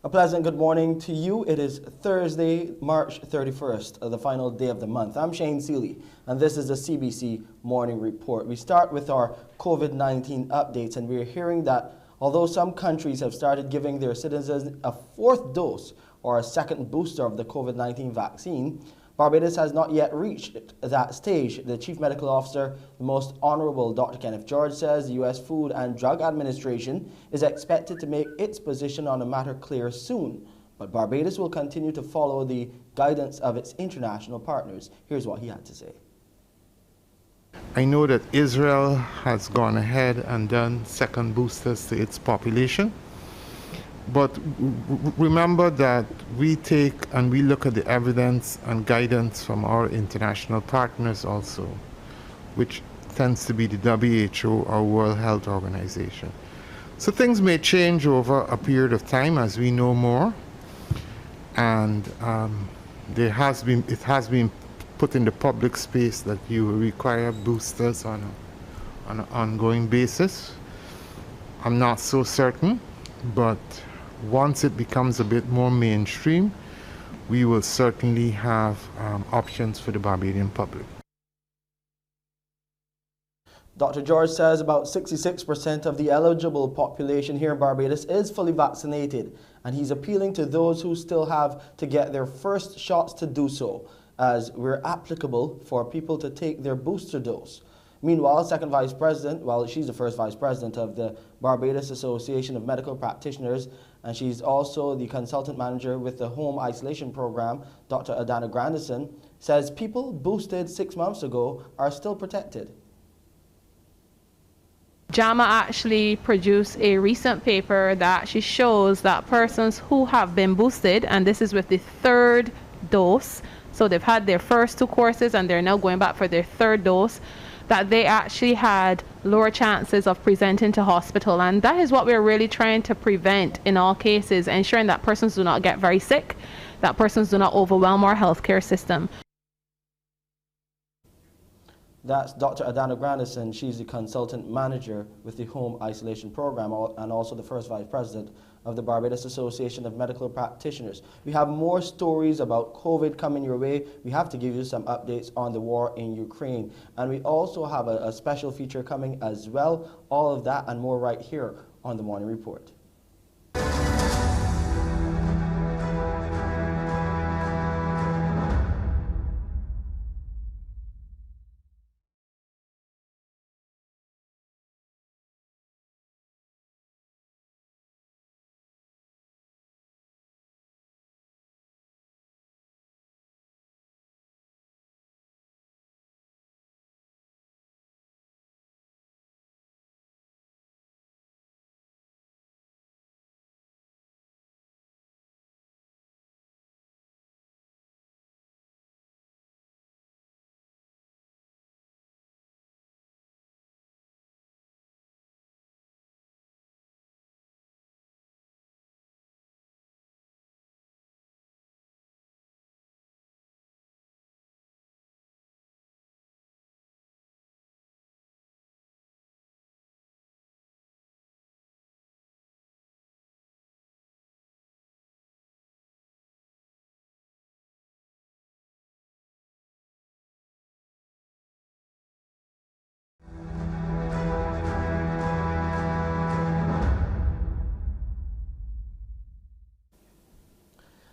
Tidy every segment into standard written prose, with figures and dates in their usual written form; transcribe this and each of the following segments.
A pleasant good morning to you. It is Thursday, March 31st, the final day of the month. I'm Shane Seeley, and this is the CBC Morning Report. We start with our COVID-19 updates, and we're hearing that although some countries have started giving their citizens a fourth dose or a second booster of the COVID-19 vaccine, Barbados has not yet reached that stage. The Chief Medical Officer, the Most Honorable Dr. Kenneth George, says the U.S. Food and Drug Administration is expected to make its position on the matter clear soon. But Barbados will continue to follow the guidance of its international partners. Here's what he had to say. I know that Israel has gone ahead and done second boosters to its population. But remember that we take and we look at the evidence and guidance from our international partners also, which tends to be the WHO or World Health Organization. So things may change over a period of time as we know more, and it has been put in the public space that you require boosters on an ongoing basis. I'm not so certain, but once it becomes a bit more mainstream, we will certainly have options for the Barbadian public. Dr. George says about 66% of the eligible population here in Barbados is fully vaccinated, and he's appealing to those who still have to get their first shots to do so, as we're applicable for people to take their booster dose. Meanwhile, second vice president, well, she's the first vice president of the Barbados Association of Medical Practitioners, and she's also the consultant manager with the home isolation program, Dr. Adana Grandison, says people boosted 6 months ago are still protected. JAMA actually produced a recent paper that actually shows that persons who have been boosted, and this is with the third dose, so they've had their first 2 courses and they're now going back for their third dose, that they actually had lower chances of presenting to hospital. And that is what we're really trying to prevent in all cases, ensuring that persons do not get very sick, that persons do not overwhelm our healthcare system. That's Dr. Adana Grandison. She's the consultant manager with the home isolation program and also the first vice president of the Barbados Association of Medical Practitioners. We have more stories about COVID coming your way. We have to give you some updates on the war in Ukraine. And we also have a special feature coming as well. All of that and more right here on the Morning Report.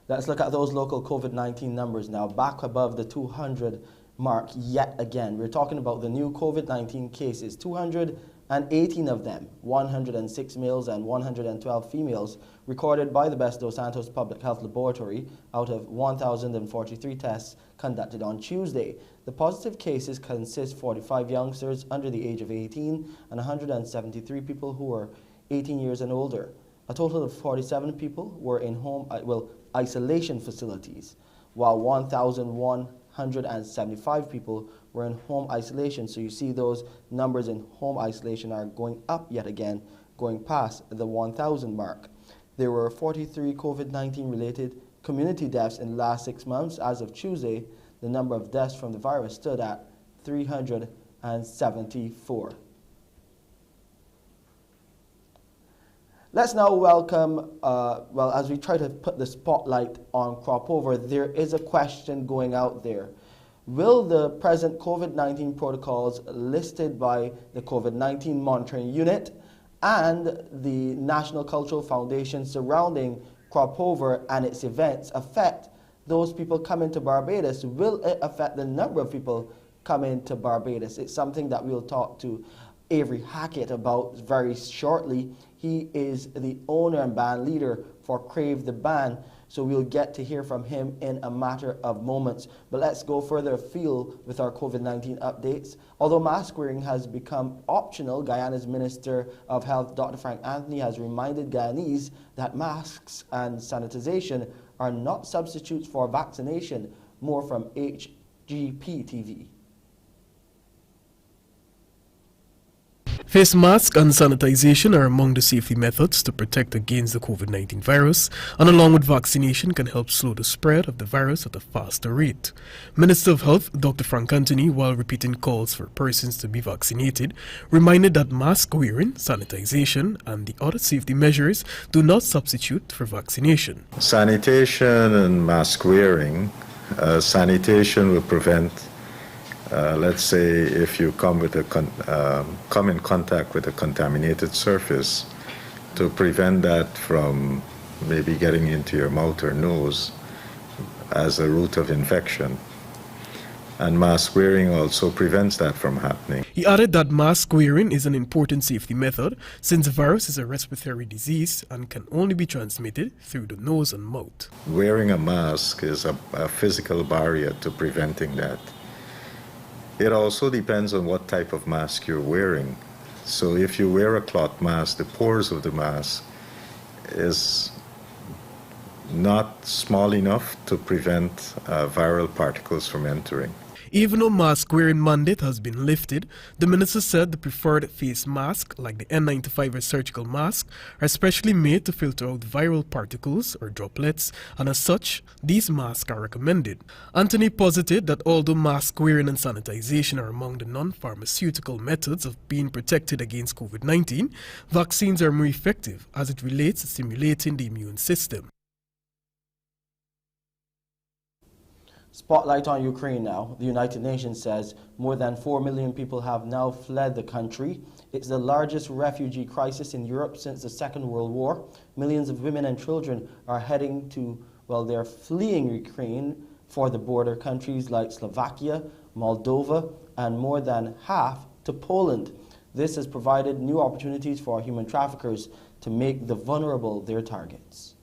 Let's look at those local COVID-19 numbers now, back above the 200 mark yet again. We're talking about the new COVID-19 cases, 218 of them, 106 males and 112 females, recorded by the Best Dos Santos Public Health Laboratory out of 1,043 tests conducted on Tuesday. The positive cases consist 45 youngsters under the age of 18 and 173 people who were 18 years and older. A total of 47 people were in home isolation facilities, while 1,175 people were in home isolation. So you see those numbers in home isolation are going up yet again, going past the 1,000 mark. There were 43 COVID-19 related community deaths in the last 6 months. As of Tuesday, the number of deaths from the virus stood at 374. Let's now welcome, well, as we try to put the spotlight on crop over, there is a question going out there. Will the present COVID-19 protocols listed by the COVID-19 Monitoring Unit and the National Cultural Foundation surrounding crop over and its events affect those people coming to Barbados? Will it affect the number of people coming to Barbados? It's something that we'll talk to Avery Hackett about very shortly. He is the owner and band leader for Crave the Band, so we'll get to hear from him in a matter of moments. But let's go further afield with our COVID-19 updates. Although mask wearing has become optional, Guyana's Minister of Health, Dr. Frank Anthony, has reminded Guyanese that masks and sanitization are not substitutes for vaccination. More from HGP TV. Face mask and sanitization are among the safety methods to protect against the COVID-19 virus, and along with vaccination can help slow the spread of the virus at a faster rate. Minister of Health Dr. Frank Anthony, while repeating calls for persons to be vaccinated, reminded that mask wearing, sanitization, and the other safety measures do not substitute for vaccination. Sanitation and mask wearing, sanitation will prevent let's say if you come in contact with a contaminated surface, to prevent that from maybe getting into your mouth or nose as a route of infection. And mask wearing also prevents that from happening. He added that mask wearing is an important safety method since the virus is a respiratory disease and can only be transmitted through the nose and mouth. Wearing a mask is a physical barrier to preventing that. It also depends on what type of mask you're wearing. So if you wear a cloth mask, the pores of the mask is not small enough to prevent viral particles from entering. Even though mask wearing mandate has been lifted, the minister said the preferred face mask, like the N95 or surgical mask, are specially made to filter out viral particles or droplets, and as such, these masks are recommended. Anthony posited that although mask wearing and sanitization are among the non-pharmaceutical methods of being protected against COVID-19, vaccines are more effective as it relates to stimulating the immune system. Spotlight on Ukraine now. The United Nations says more than 4 million people have now fled the country. It's the largest refugee crisis in Europe since the Second World War. Millions of women and children are heading to, well, they're fleeing Ukraine for the border countries like Slovakia, Moldova, and more than half to Poland. This has provided new opportunities for human traffickers to make the vulnerable their targets.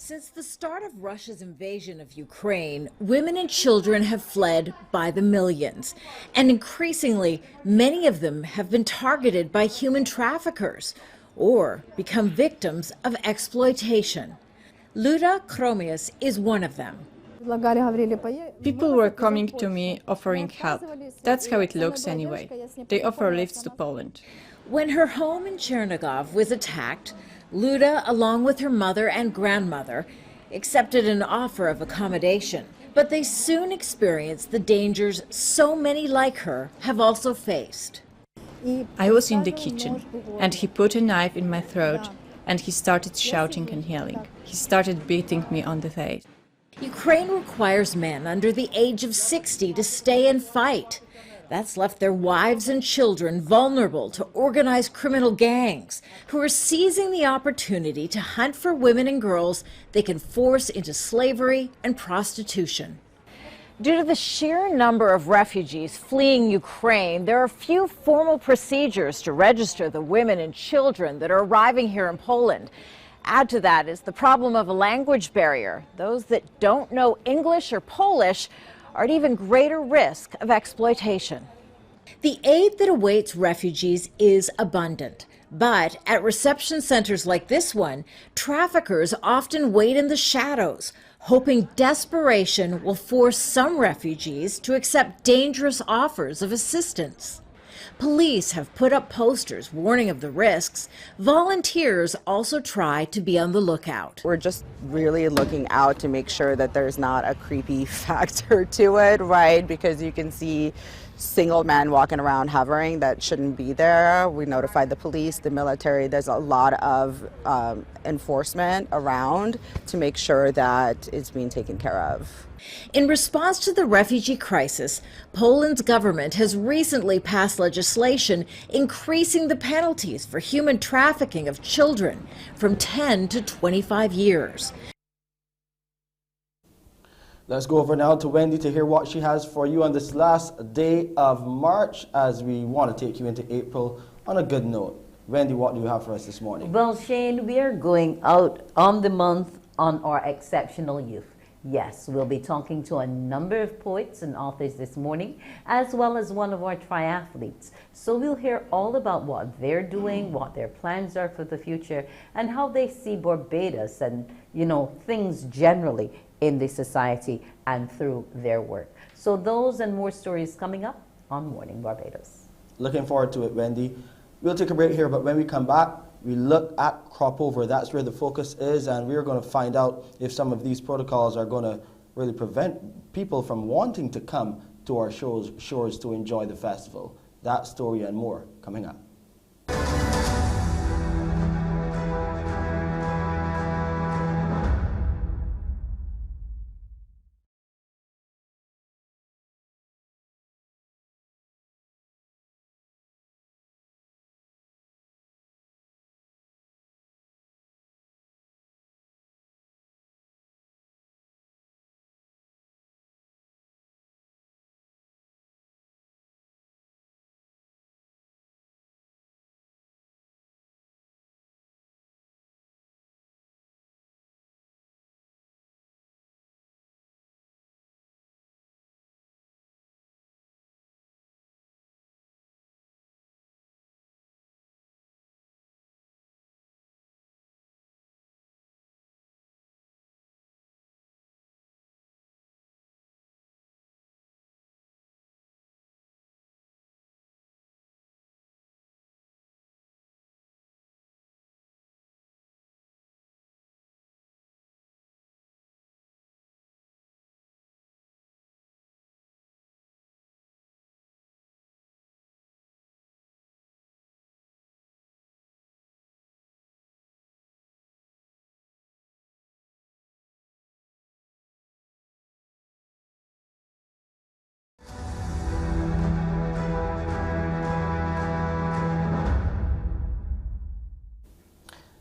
Since the start of Russia's invasion of Ukraine, women and children have fled by the millions. And increasingly, many of them have been targeted by human traffickers or become victims of exploitation. Luda Kromius is one of them. People were coming to me offering help. That's how it looks anyway. They offer lifts to Poland. When her home in Chernigov was attacked, Luda, along with her mother and grandmother, accepted an offer of accommodation. But they soon experienced the dangers so many like her have also faced. I was in the kitchen, and he put a knife in my throat, and he started shouting and yelling. He started beating me on the face. Ukraine requires men under the age of 60 to stay and fight. That's left their wives and children vulnerable to organized criminal gangs who are seizing the opportunity to hunt for women and girls they can force into slavery and prostitution. Due to the sheer number of refugees fleeing Ukraine, there are few formal procedures to register the women and children that are arriving here in Poland. Add to that is the problem of a language barrier. Those that don't know English or Polish are at even greater risk of exploitation. The aid that awaits refugees is abundant, but at reception centers like this one, traffickers often wait in the shadows, hoping desperation will force some refugees to accept dangerous offers of assistance. Police have put up posters warning of the risks. Volunteers also try to be on the lookout. We're just really looking out to make sure that there's not a creepy factor to it, right? Because you can see single men walking around hovering that shouldn't be there. We notified the police, the military. There's a lot of enforcement around to make sure that it's being taken care of. In response to the refugee crisis, Poland's government has recently passed legislation increasing the penalties for human trafficking of children from 10 to 25 years. Let's go over now to Wendy to hear what she has for you on this last day of March as we want to take you into April on a good note. Wendy, what do you have for us this morning? Well, Shane, we are going out on the month on our exceptional youth. Yes, we'll be talking to a number of poets and authors this morning, as well as one of our triathletes. So we'll hear all about what they're doing, what their plans are for the future, and how they see Barbados and, things generally in the society and through their work. So those and more stories coming up on Morning Barbados. Looking forward to it, Wendy. We'll take a break here, but when we come back, we look at crop over. That's where the focus is, and we're going to find out if some of these protocols are going to really prevent people from wanting to come to our shores to enjoy the festival. That story and more coming up.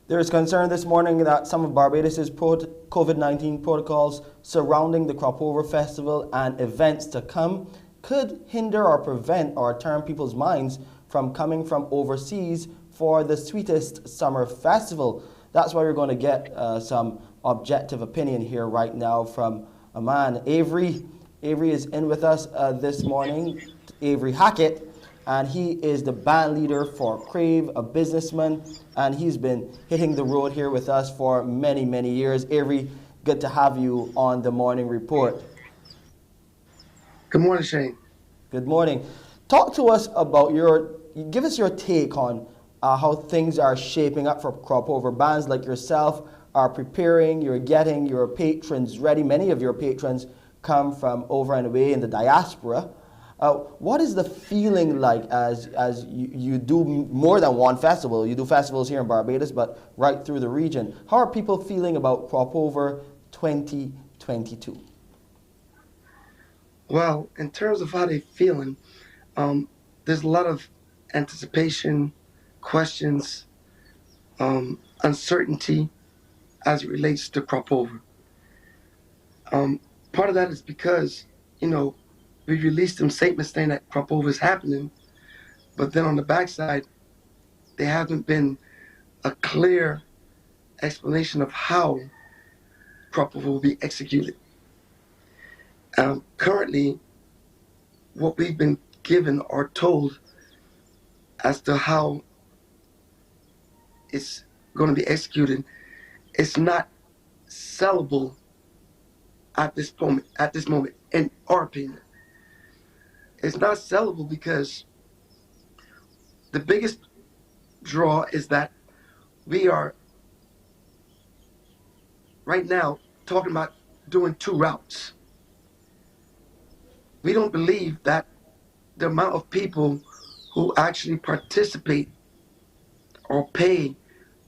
There is concern this morning that some of Barbados's COVID-19 protocols surrounding the Crop Over Festival and events to come could hinder or prevent or turn people's minds from coming from overseas for the sweetest summer festival. That's why we're going to get some objective opinion here right now from a man, Avery. Avery is in with us this morning, Avery Hackett. And he is the band leader for Crave, a businessman, and he's been hitting the road here with us for many, many years. Avery, good to have you on the Morning Report. Good morning, Shane. Good morning. Talk to us about give us your take on how things are shaping up for Crop Over. Bands like yourself are preparing, you're getting your patrons ready. Many of your patrons come from over and away in the diaspora. What is the feeling like as you do more than one festival? You do festivals here in Barbados, but right through the region. How are people feeling about Crop Over 2022? Well, in terms of how they're feeling, there's a lot of anticipation, questions, uncertainty as it relates to Crop Over. Part of that is because, we released some statements saying that Crop Over is happening, but then on the backside, there haven't been a clear explanation of how Crop Over will be executed. Currently, what we've been given or told as to how it's going to be executed, it's not sellable at this moment, in our opinion. It's not sellable because the biggest draw is that we are right now talking about doing 2 routes. We don't believe that the amount of people who actually participate or pay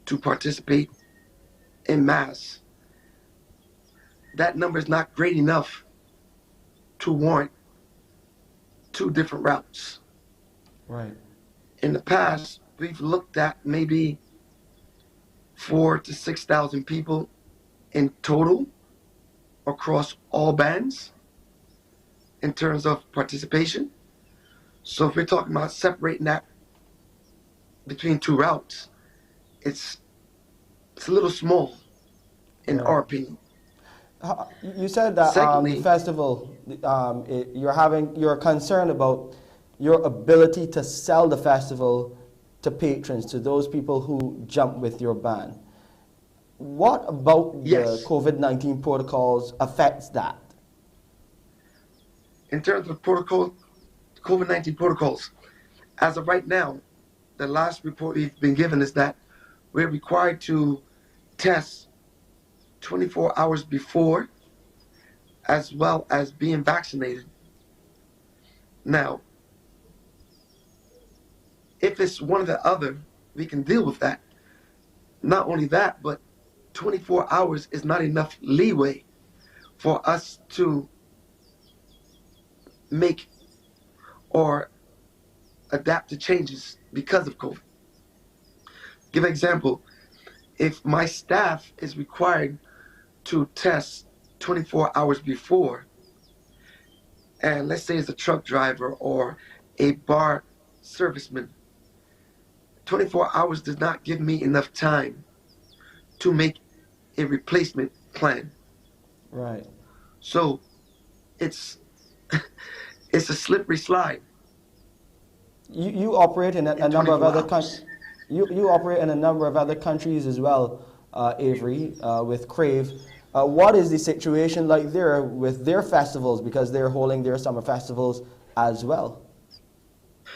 to participate in mass, that number is not great enough to warrant two different routes. Right. In the past, we've looked at maybe 4,000 to 6,000 people in total across all bands in terms of participation. So if we're talking about separating that between two routes, it's a little small in Right. our opinion. You said that Secondly, the festival, you're concerned about your ability to sell the festival to patrons, to those people who jump with your band. What about Yes. the COVID-19 protocols affects that? in terms of COVID-19 protocols, as of right now, the last report we've been given is that we're required to test 24 hours before, as well as being vaccinated. Now, if it's one or the other, we can deal with that. Not only that, but 24 hours is not enough leeway for us to make or adapt to changes because of COVID. Give an example. If my staff is required to test 24 hours before, and let's say it's a truck driver or a bar serviceman, 24 hours does not give me enough time to make a replacement plan. Right. So it's it's a slippery slide. You operate in a number of other countries. You operate in a number of other countries as well, Avery, with Crave. What is the situation like there with their festivals, because they're holding their summer festivals as well?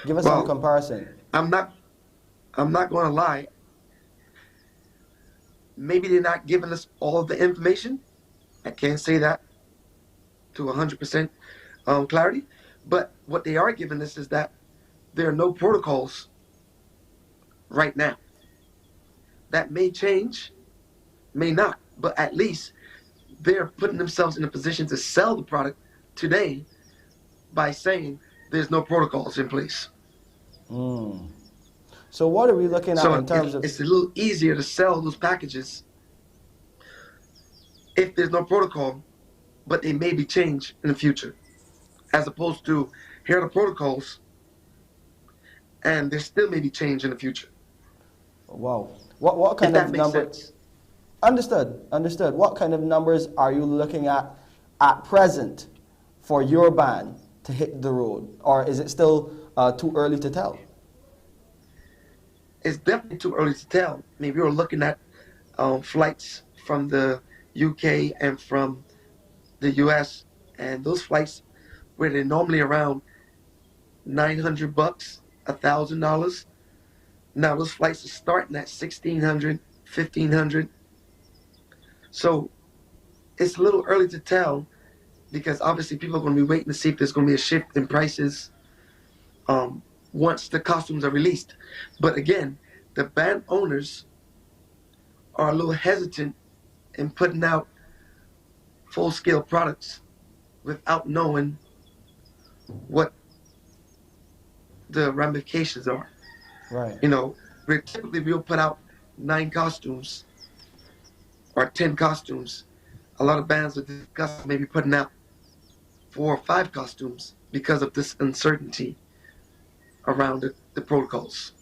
Give us some comparison. I'm not going to lie. Maybe they're not giving us all of the information. I can't say that to 100% clarity. But what they are giving us is that there are no protocols right now. That may change, may not, but at least they're putting themselves in a position to sell the product today by saying there's no protocols in place. So what are we looking at in terms of... It's a little easier to sell those packages if there's no protocol, but they may be changed in the future, as opposed to here are the protocols and there still may be change in the future. Wow. What kind of numbers? Understood. What kind of numbers are you looking at present for your band to hit the road? Or is it still too early to tell? It's definitely too early to tell. I mean, we were looking at flights from the UK and from the US, and those flights were normally around $900, $1,000. Now those flights are starting at $1,600, $1,500. So it's a little early to tell, because obviously people are going to be waiting to see if there's going to be a shift in prices once the costumes are released. But again, the band owners are a little hesitant in putting out full-scale products without knowing what the ramifications are. Right. You know, we'll put out 9 costumes or 10 costumes. A lot of bands are discussing maybe putting out 4 or 5 costumes because of this uncertainty around the protocols.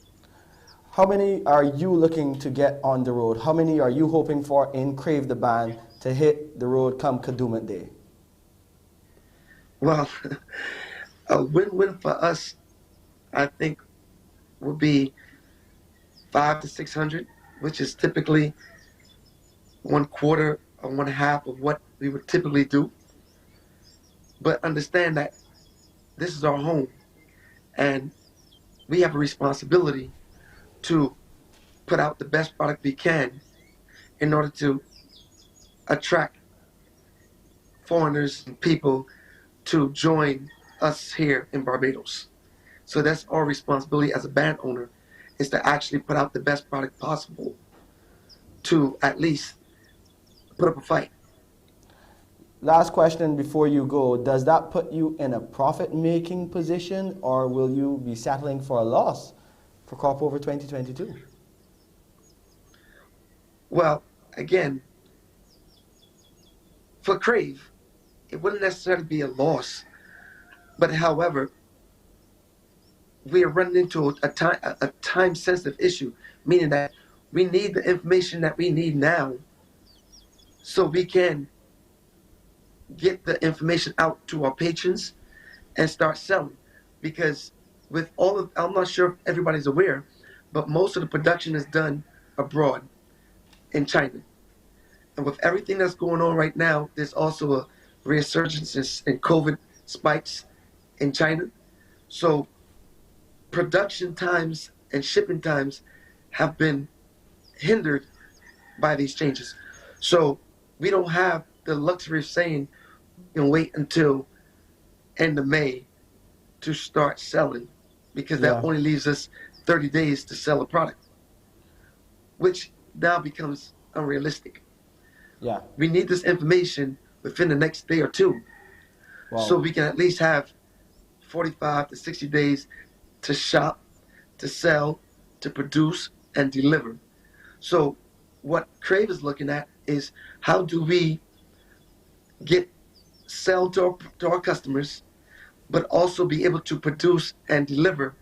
How many are you looking to get on the road? How many are you hoping for in Crave the Band to hit the road come Kadooment Day? Well, a win-win for us, I think, would be 500 to 600, which is typically 1/4 or 1/2 of what we would typically do. But understand that this is our home, and we have a responsibility to put out the best product we can in order to attract foreigners and people to join us here in Barbados. So that's our responsibility as a band owner, is to actually put out the best product possible to at least put up a fight. Last question before you go. Does that put you in a profit-making position, or will you be settling for a loss for Crop Over 2022? Well, again, for Crave, it wouldn't necessarily be a loss. But however, we are running into a time-sensitive issue, meaning that we need the information that we need now so we can get the information out to our patrons and start selling. Because with all of, I'm not sure if everybody's aware, but most of the production is done abroad in China. And with everything that's going on right now, there's also a resurgence in COVID spikes in China. So production times and shipping times have been hindered by these changes. So we don't have the luxury of saying you can wait until end of May to start selling, because that only leaves us 30 days to sell a product, which now becomes unrealistic. Yeah. We need this information within the next day or two. Wow. So we can at least have 45 to 60 days to shop, to sell, to produce, and deliver. So what Crave is looking at is how do we sell to our customers, but also be able to produce and deliver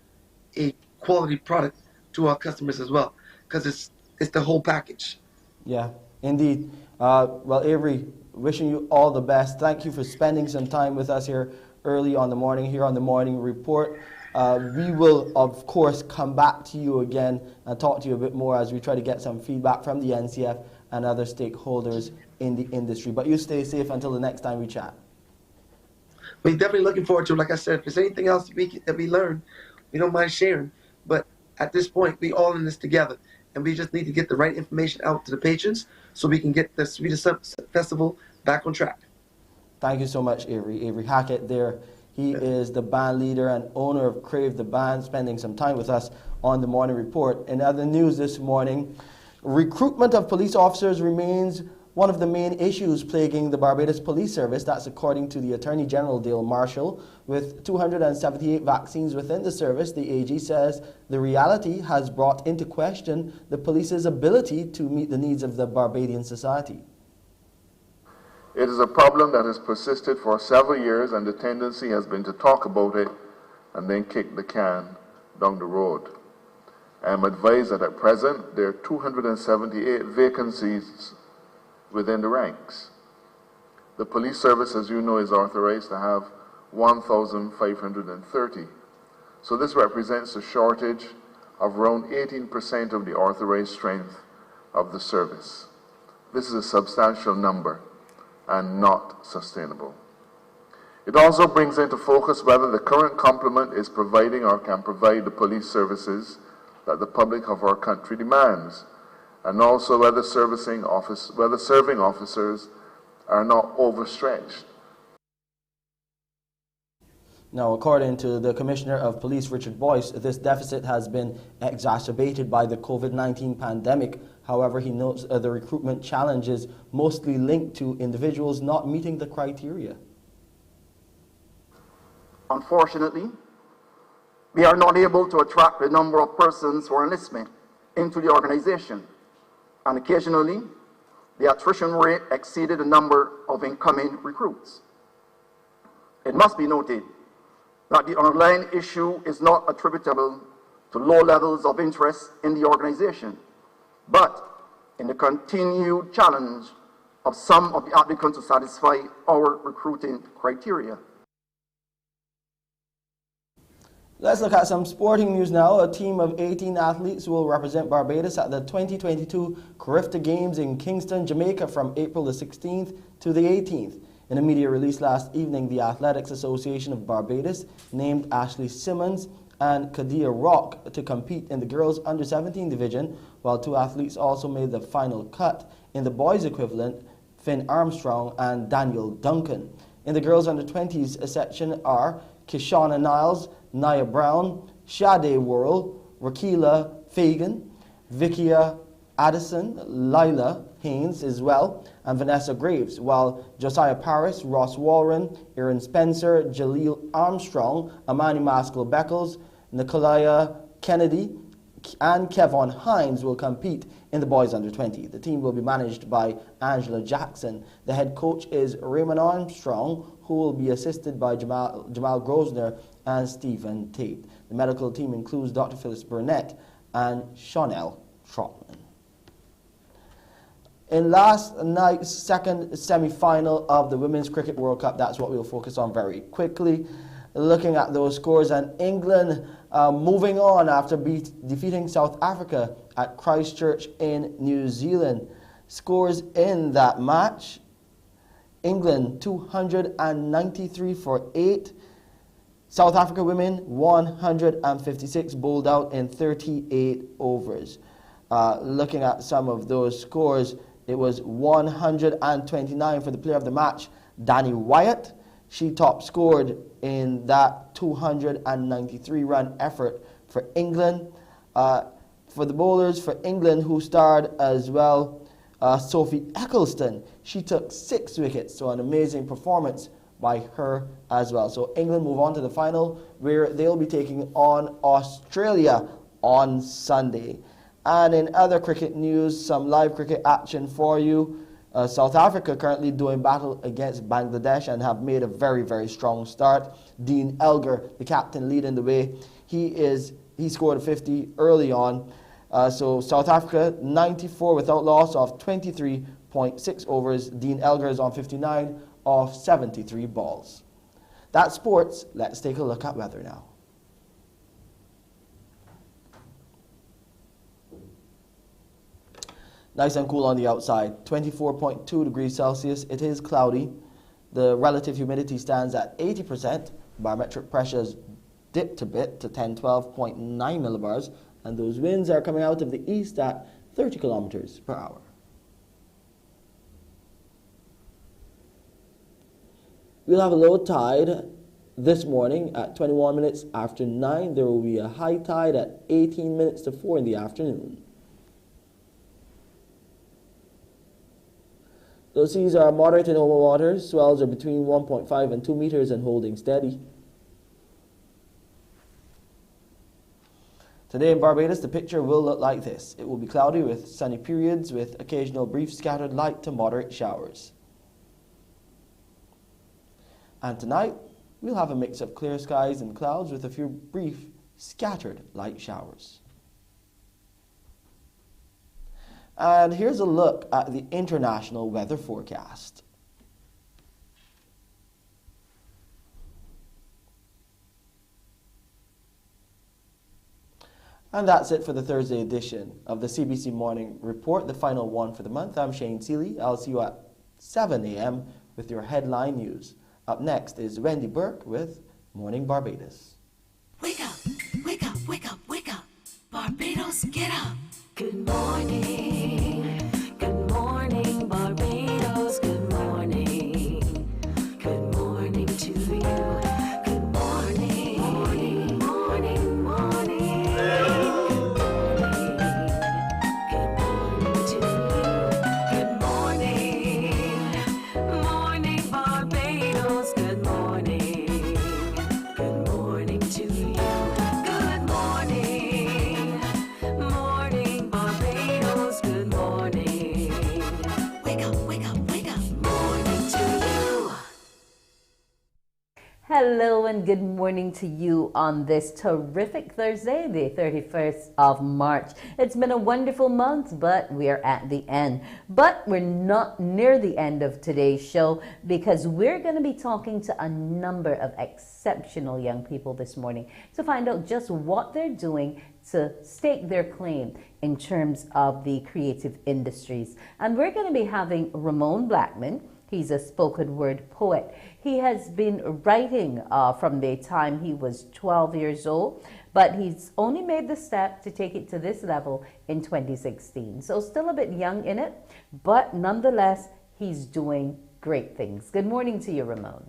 a quality product to our customers as well, because it's the whole package. Yeah, indeed. Well, Avery, wishing you all the best. Thank you for spending some time with us here early on the morning, here on the Morning Report. We will, of course, come back to you again and talk to you a bit more as we try to get some feedback from the NCF and other stakeholders in the industry. But you stay safe until the next time we chat. We're definitely looking forward to it. Like I said, if there's anything else that we learn, we don't mind sharing. But at this point, we all in this together. And we just need to get the right information out to the patrons so we can get the Swedish Festival back on track. Thank you so much, Avery. Avery Hackett there. He is the band leader and owner of Crave the Band, spending some time with us on the Morning Report. In other news this morning, recruitment of police officers remains one of the main issues plaguing the Barbados Police Service. That's according to the Attorney General, Dale Marshall. With 278 vaccines within the service, the AG says the reality has brought into question the police's ability to meet the needs of the Barbadian society. It is a problem that has persisted for several years, and the tendency has been to talk about it and then kick the can down the road. I am advised that at present there are 278 vacancies within the ranks. The police service, as you know, is authorized to have 1,530. So this represents a shortage of around 18% of the authorized strength of the service. This is a substantial number and not sustainable. It also brings into focus whether the current complement is providing or can provide the police services that the public of our country demands, and also whether serving officers are not overstretched. Now, according to the Commissioner of Police, Richard Boyce, this deficit has been exacerbated by the COVID-19 pandemic. However, he notes the recruitment challenge is mostly linked to individuals not meeting the criteria. Unfortunately, we are not able to attract the number of persons for enlistment into the organization, and occasionally, the attrition rate exceeded the number of incoming recruits. It must be noted that the underlying issue is not attributable to low levels of interest in the organization, but in the continued challenge of some of the applicants to satisfy our recruiting criteria. Let's look at some sporting news now. A team of 18 athletes will represent Barbados at the 2022 Carifta Games in Kingston, Jamaica from April the 16th to the 18th. In a media release last evening, the Athletics Association of Barbados named Ashley Simmons and Kadia Rock to compete in the girls under-17 division, while two athletes also made the final cut in the boys equivalent, Finn Armstrong and Daniel Duncan. In the girls under 20s section are Kishana Niles, Nia Brown, Sade Worrell, Rakila Fagan, Vikia Addison, Lila Haynes as well, and Vanessa Graves, while Josiah Paris, Ross Warren, Aaron Spencer, Jaleel Armstrong, Amani Maskell-Beckles, Nicolaya Kennedy, and Kevon Hines will compete in the boys under 20. The team will be managed by Angela Jackson. The head coach is Raymond Armstrong, who will be assisted by Jamal Grosner and Stephen Tate. The medical team includes Dr. Phyllis Burnett and Chanel Trotman. In last night's second semi-final of the Women's Cricket World Cup, that's what we'll focus on very quickly. Looking at those scores, and England moving on after defeating South Africa at Christchurch in New Zealand. Scores in that match: England 293 for 8. South Africa women 156, bowled out in 38 overs. Looking at some of those scores, it was 129 for the player of the match, Danny Wyatt. She top scored in that 293-run effort for England. For the bowlers for England who starred as well, Sophie Eccleston, she took 6 wickets, so an amazing performance by her as well. So England move on to the final, where they'll be taking on Australia on Sunday. And in other cricket news, some live cricket action for you. South Africa currently doing battle against Bangladesh and have made a very, very strong start. Dean Elgar, the captain, leading the way. He scored a 50 early on. So South Africa 94 without loss of 23.6 overs. Dean Elgar is on 59 of 73 balls. That's sports. Let's take a look at weather now. Nice and cool on the outside, 24.2 degrees Celsius. It is cloudy. The relative humidity stands at 80%. Barometric pressures dipped a bit to 1012.9 millibars. And those winds are coming out of the east at 30 kilometers per hour. We'll have a low tide this morning at 21 minutes after 9. There will be a high tide at 18 minutes to 4 in the afternoon. Those seas are moderate in over waters. Swells are between 1.5 and 2 meters and holding steady. Today in Barbados, the picture will look like this. It will be cloudy with sunny periods with occasional brief scattered light to moderate showers. And tonight, we'll have a mix of clear skies and clouds with a few brief scattered light showers. And here's a look at the international weather forecast. And that's it for the Thursday edition of the CBC Morning Report, the final one for the month. I'm Shane Seeley. I'll see you at 7 a.m. with your headline news. Up next is Wendy Burke with Morning Barbados. Wake up, wake up, wake up, wake up. Barbados, get up. Good morning. Good morning, Barbados. Good morning. Good morning to you. Good morning. Morning, morning, morning. Good morning to you. Good morning. Morning, Barbados. Good morning. Good morning to you. Good morning. Morning, Barbados. Good morning. Wake up, wake up, wake up. Morning to you. Hello and good morning to you on this terrific Thursday, the 31st of March. It's been a wonderful month, but we are at the end. But we're not near the end of today's show because we're going to be talking to a number of exceptional young people this morning to find out just what they're doing to stake their claim in terms of the creative industries. And we're going to be having Ramon Blackman. He's a spoken word poet. He has been writing from the time he was 12 years old, but he's only made the step to take it to this level in 2016. So still a bit young in it, but nonetheless, he's doing great things. Good morning to you, Ramon.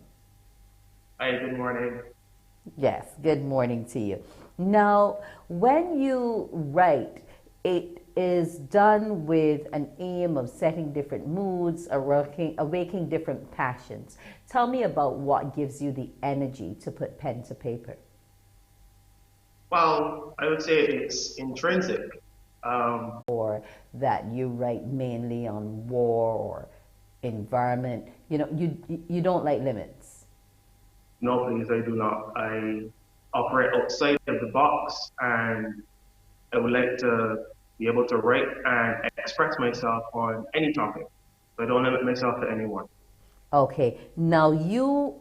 Hi, good morning. Yes, good morning to you. Now, when you write, it is done with an aim of setting different moods, awakening different passions. Tell me about what gives you the energy to put pen to paper. Well, I would say it's intrinsic. Or that you write mainly on war or environment. You know, you don't like limits. No, please, I do not. I operate outside of the box, and I would like to be able to write and express myself on any topic. So I don't limit myself to anyone. Okay, now you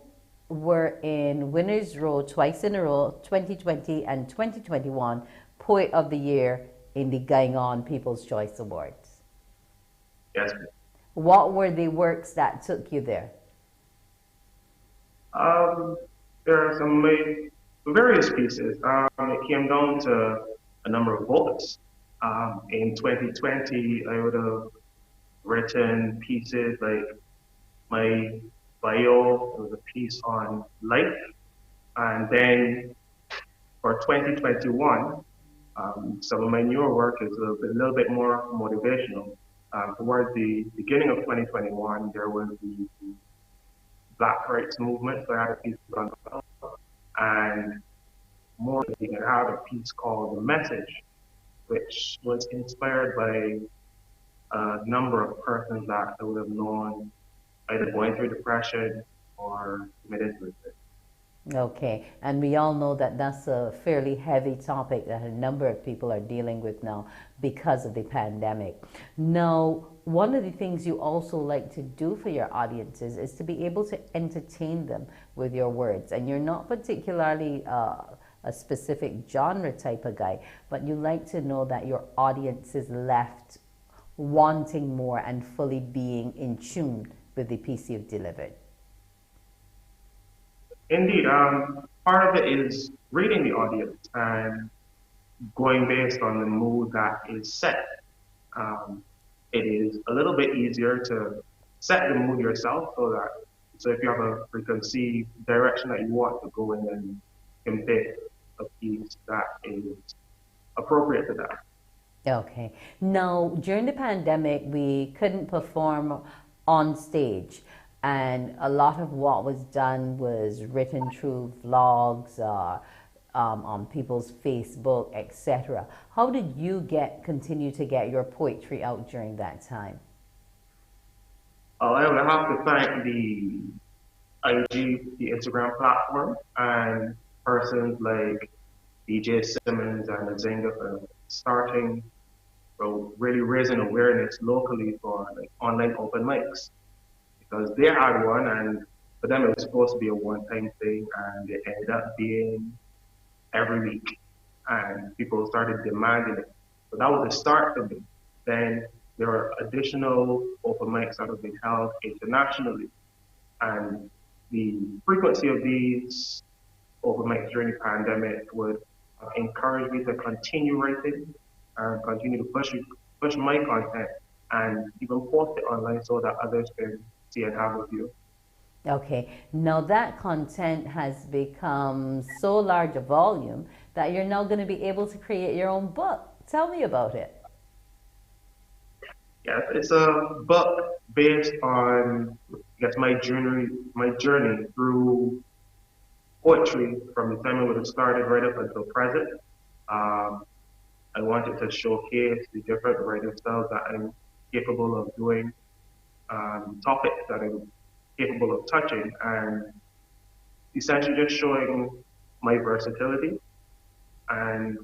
were in Winners Row twice in a row, 2020 and 2021, Poet of the Year in the Going On People's Choice Awards. Yes. What were the works that took you there? There are some various pieces. It came down to a number of votes. In 2020, I would have written pieces like my bio, there was a piece on life. And then for 2021, some of my newer work is a little bit more motivational. Towards the beginning of 2021, there was the Black rights movement, so I had a piece on that. And more, I had a piece called The Message, which was inspired by a number of persons that I would have known either going through depression or committed suicide. Okay, and we all know that that's a fairly heavy topic that a number of people are dealing with now because of the pandemic. Now, one of the things you also like to do for your audiences is to be able to entertain them with your words. And you're not particularly a specific genre type of guy, but you like to know that your audience is left wanting more and fully being in tune with the piece you've delivered. Indeed, part of it is reading the audience and going based on the mood that is set. It is a little bit easier to set the mood yourself so if you have a preconceived direction that you want to go in and convey a piece that is appropriate to that. Okay. Now, during the pandemic, we couldn't perform on stage. And a lot of what was done was written through vlogs, on people's Facebook, etc. How did you continue to get your poetry out during that time? I would have to thank the IG, the Instagram platform, and persons like DJ Simmons and Nzinga for starting, really raising awareness locally for like online open mics. Because they had one, and for them it was supposed to be a one-time thing, and it ended up being every week, and people started demanding it. So that was the start for me. Then there were additional open mics that have been held internationally, and the frequency of these open mics during the pandemic would encourage me to continue writing and continue to push my content and even post it online so that others can see and have a view. Okay, now that content has become so large a volume that you're now going to be able to create your own book. Tell me about it. Yes, it's a book based on, I guess, my journey through poetry from the time I would have started right up until present. I wanted to showcase the different writing styles that I'm capable of doing, topics that I'm capable of touching, and essentially just showing my versatility and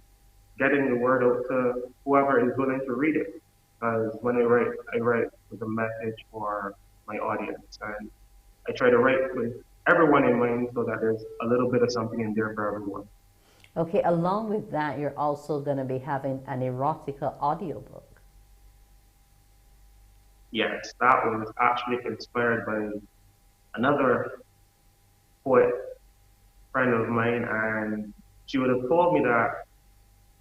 getting the word out to whoever is willing to read it. Because when I write with a message for my audience, and I try to write with everyone in mind so that there's a little bit of something in there for everyone. Okay, along with that, you're also going to be having an erotica audiobook. Yes, that was actually inspired by another poet friend of mine, and she would have told me that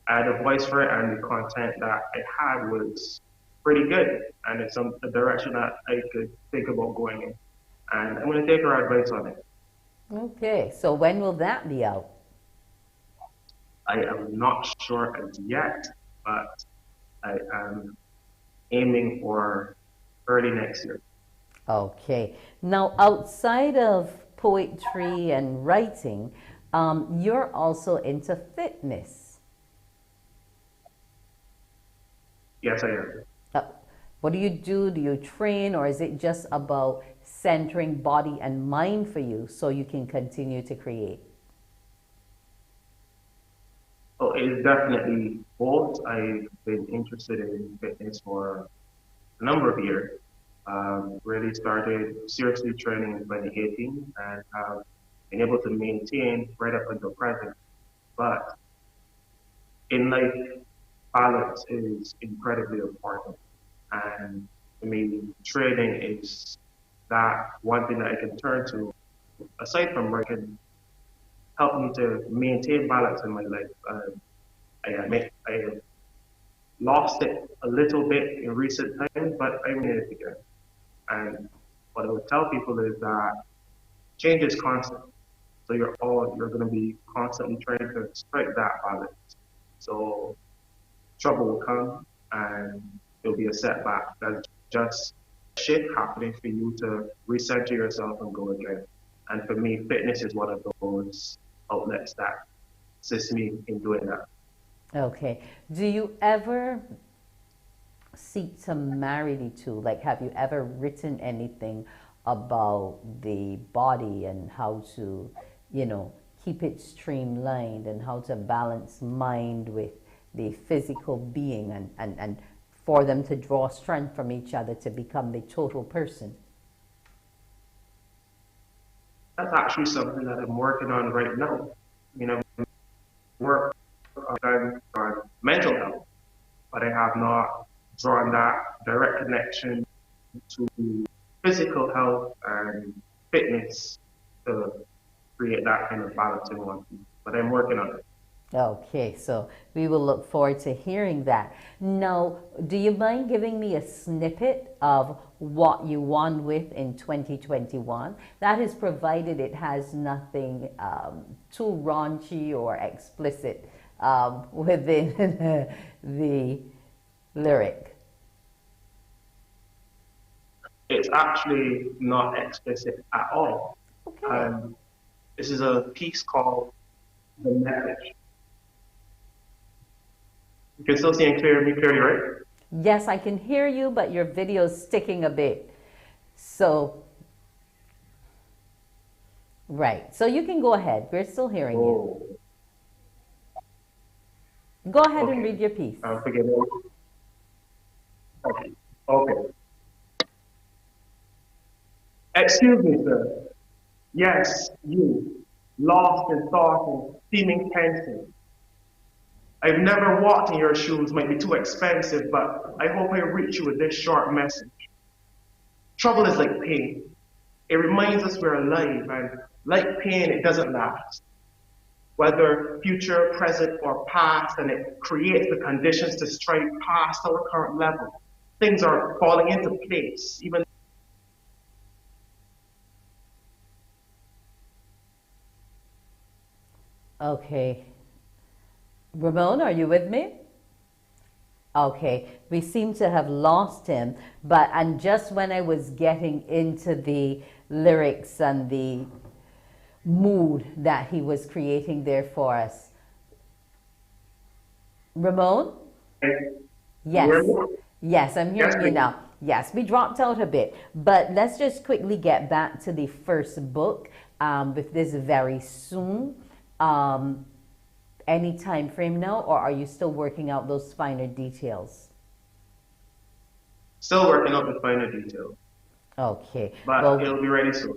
I had a voice for it and the content that I had was pretty good, and it's a direction that I could think about going in. and I'm going to take her advice on it. Okay, so when will that be out? I am not sure as yet, but I am aiming for early next year. Okay. Now, outside of poetry and writing, you're also into fitness. Yes, I am. What do you do? Do you train, or is it just about centering body and mind for you so you can continue to create? Oh, it's definitely both. I've been interested in fitness for a number of years. Really started seriously training in 2018 and have been able to maintain right up until present. But in life, balance is incredibly important. And I mean, trading is that one thing that I can turn to, aside from work, can help me to maintain balance in my life. I have lost it a little bit in recent times, but I made it again. And what I would tell people is that change is constant. So you're going to be constantly trying to strike that balance. So trouble will come and there'll be a setback. That's just a shift happening for you to recenter yourself and go again. And for me, fitness is one of those outlets that assists me in doing that. Okay. Do you ever seek to marry the two? Like, have you ever written anything about the body and how to, keep it streamlined and how to balance mind with the physical being and for them to draw strength from each other to become the total person? That's actually something that I'm working on right now. Work on mental health, but I have not drawn that direct connection to physical health and fitness to create that kind of balance in one. But I'm working on it. Okay, so we will look forward to hearing that. Now, do you mind giving me a snippet of what you won with in 2021? That is provided it has nothing too raunchy or explicit within the lyric. It's actually not explicit at all. Okay. This is a piece called The Message. You can still see me clearly, right? Yes, I can hear you, but your video's sticking a bit. So, right. So you can go ahead. We're still hearing you. Go ahead and read your piece. Forgive me. Okay. Excuse me, sir. Yes, you. Lost in thought and seeming tension. I've never walked in your shoes, might be too expensive, but I hope I reach you with this short message. Trouble is like pain. It reminds us we're alive, and like pain, it doesn't last. Whether future, present, or past, and it creates the conditions to strike past our current level. Things are falling into place, even Okay. Ramon, are you with me? Okay, we seem to have lost him, and just when I was getting into the lyrics and the mood that he was creating there for us. Ramon? Yes. Yes, I'm hearing you now. Yes, we dropped out a bit, but let's just quickly get back to the first book with this very soon. Any time frame now, or are you still working out those finer details? Still working out the finer details. Okay. But it'll be ready soon.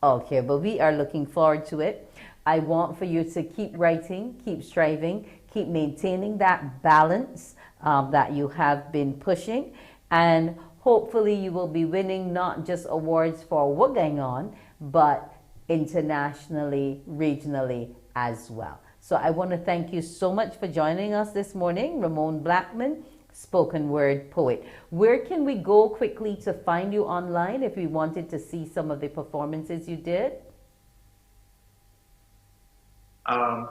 Okay, but we are looking forward to it. I want for you to keep writing, keep striving, keep maintaining that balance that you have been pushing, and hopefully you will be winning not just awards for what's going on, but internationally, regionally as well. So I want to thank you so much for joining us this morning, Ramon Blackman, spoken word poet. Where can we go quickly to find you online if we wanted to see some of the performances you did?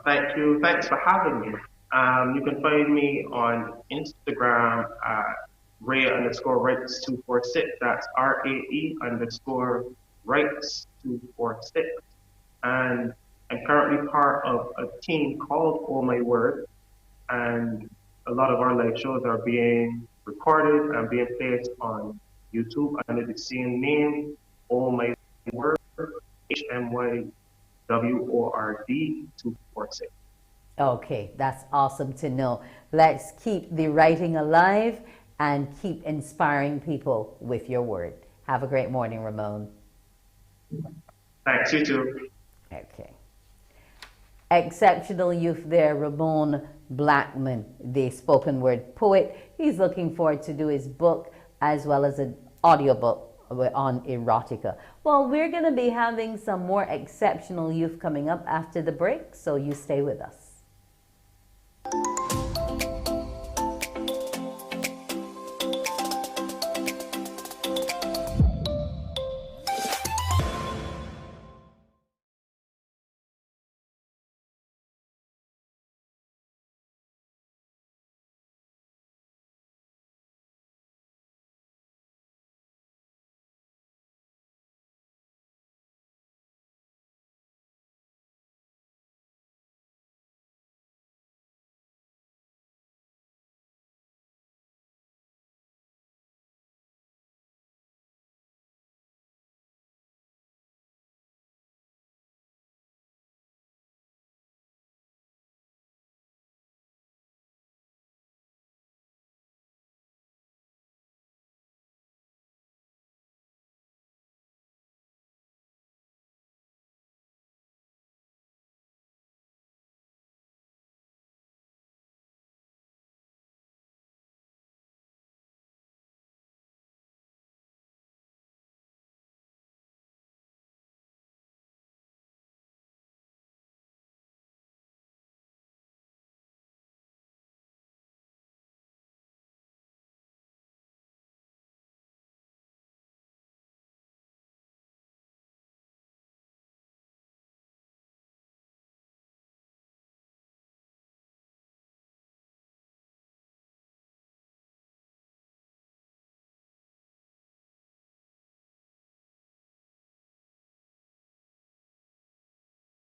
Thank you. Thanks for having me. You can find me on Instagram at Ray_Rights246. That's RAE_Rights246. And I'm currently part of a team called Oh My Word. And a lot of our live shows are being recorded and being placed on YouTube under the same name, Oh My Word, HMYWORD246. Okay, that's awesome to know. Let's keep the writing alive and keep inspiring people with your word. Have a great morning, Ramon. Thanks, you too. Okay. Exceptional youth there, Ramon Blackman, the spoken word poet. He's looking forward to do his book as well as an audiobook on erotica. Well, we're going to be having some more exceptional youth coming up after the break, so you stay with us.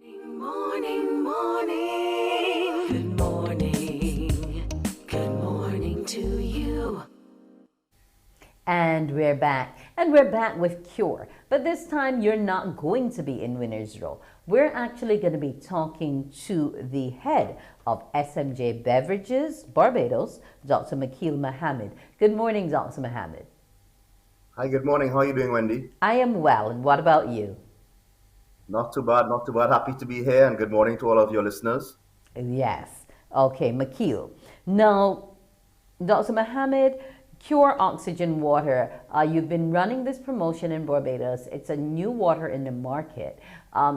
Morning, morning. Good morning. Good morning to you. And we're back. And we're back with Cure. But this time you're not going to be in winner's row. We're actually going to be talking to the head of SMJ Beverages Barbados, Dr. Makil Mohammed. Good morning, Dr. Mohammed. Hi, good morning. How are you doing, Wendy? I am well. And what about you? Not too bad, not too bad. Happy to be here, and good morning to all of your listeners. Yes. Okay, Makil. Now, Dr. Mohammed, Cure Oxygen Water. You've been running this promotion in Barbados. It's a new water in the market.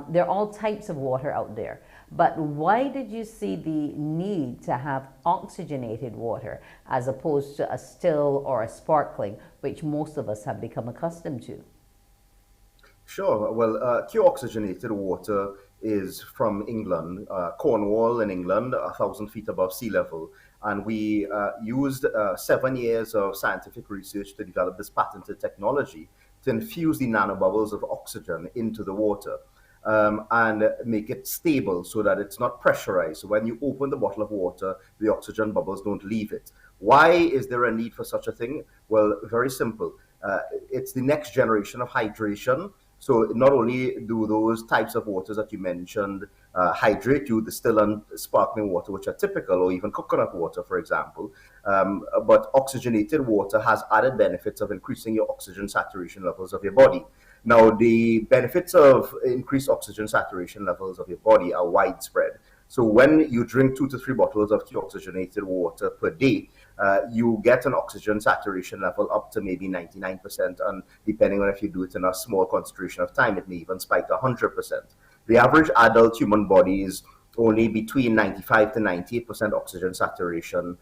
There are all types of water out there. But why did you see the need to have oxygenated water as opposed to a still or a sparkling, which most of us have become accustomed to? Sure. Well, Q oxygenated water is from England, Cornwall in England, 1,000 feet above sea level. And we used 7 years of scientific research to develop this patented technology to infuse the nanobubbles of oxygen into the water and make it stable so that it's not pressurized. So when you open the bottle of water, the oxygen bubbles don't leave it. Why is there a need for such a thing? Well, very simple. It's the next generation of hydration. So not only do those types of waters that you mentioned hydrate you, the still and sparkling water, which are typical, or even coconut water, for example, but oxygenated water has added benefits of increasing your oxygen saturation levels of your body. Now, the benefits of increased oxygen saturation levels of your body are widespread. So when you drink 2 to 3 bottles of oxygenated water per day, you get an oxygen saturation level up to maybe 99%, and depending on if you do it in a small concentration of time, it may even spike to 100%. The average adult human body's only between 95 to 98% oxygen saturation.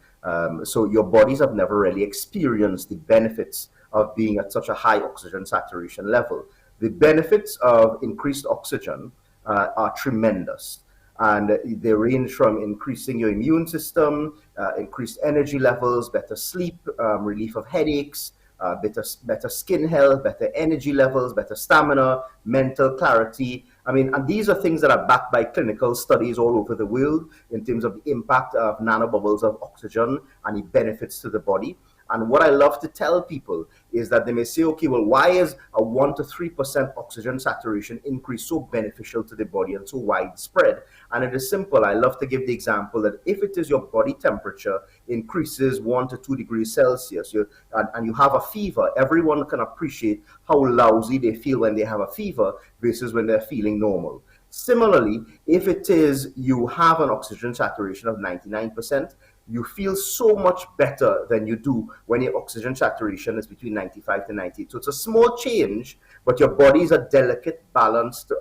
So your bodies have never really experienced the benefits of being at such a high oxygen saturation level. The benefits of increased oxygen are tremendous. And they range from increasing your immune system, increased energy levels, better sleep, relief of headaches, better skin health, better energy levels, better stamina, mental clarity. I mean, and these are things that are backed by clinical studies all over the world in terms of the impact of nanobubbles of oxygen and the benefits to the body. And what I love to tell people is that they may say, okay, well, why is a 1 to 3% oxygen saturation increase so beneficial to the body and so widespread? And it is simple. I love to give the example that if it is your body temperature increases 1 to 2 degrees Celsius and you have a fever, everyone can appreciate how lousy they feel when they have a fever versus when they're feeling normal. Similarly, if it is you have an oxygen saturation of 99%, you feel so much better than you do when your oxygen saturation is between 95 to 98. So it's a small change, but your body is a delicate, balanced,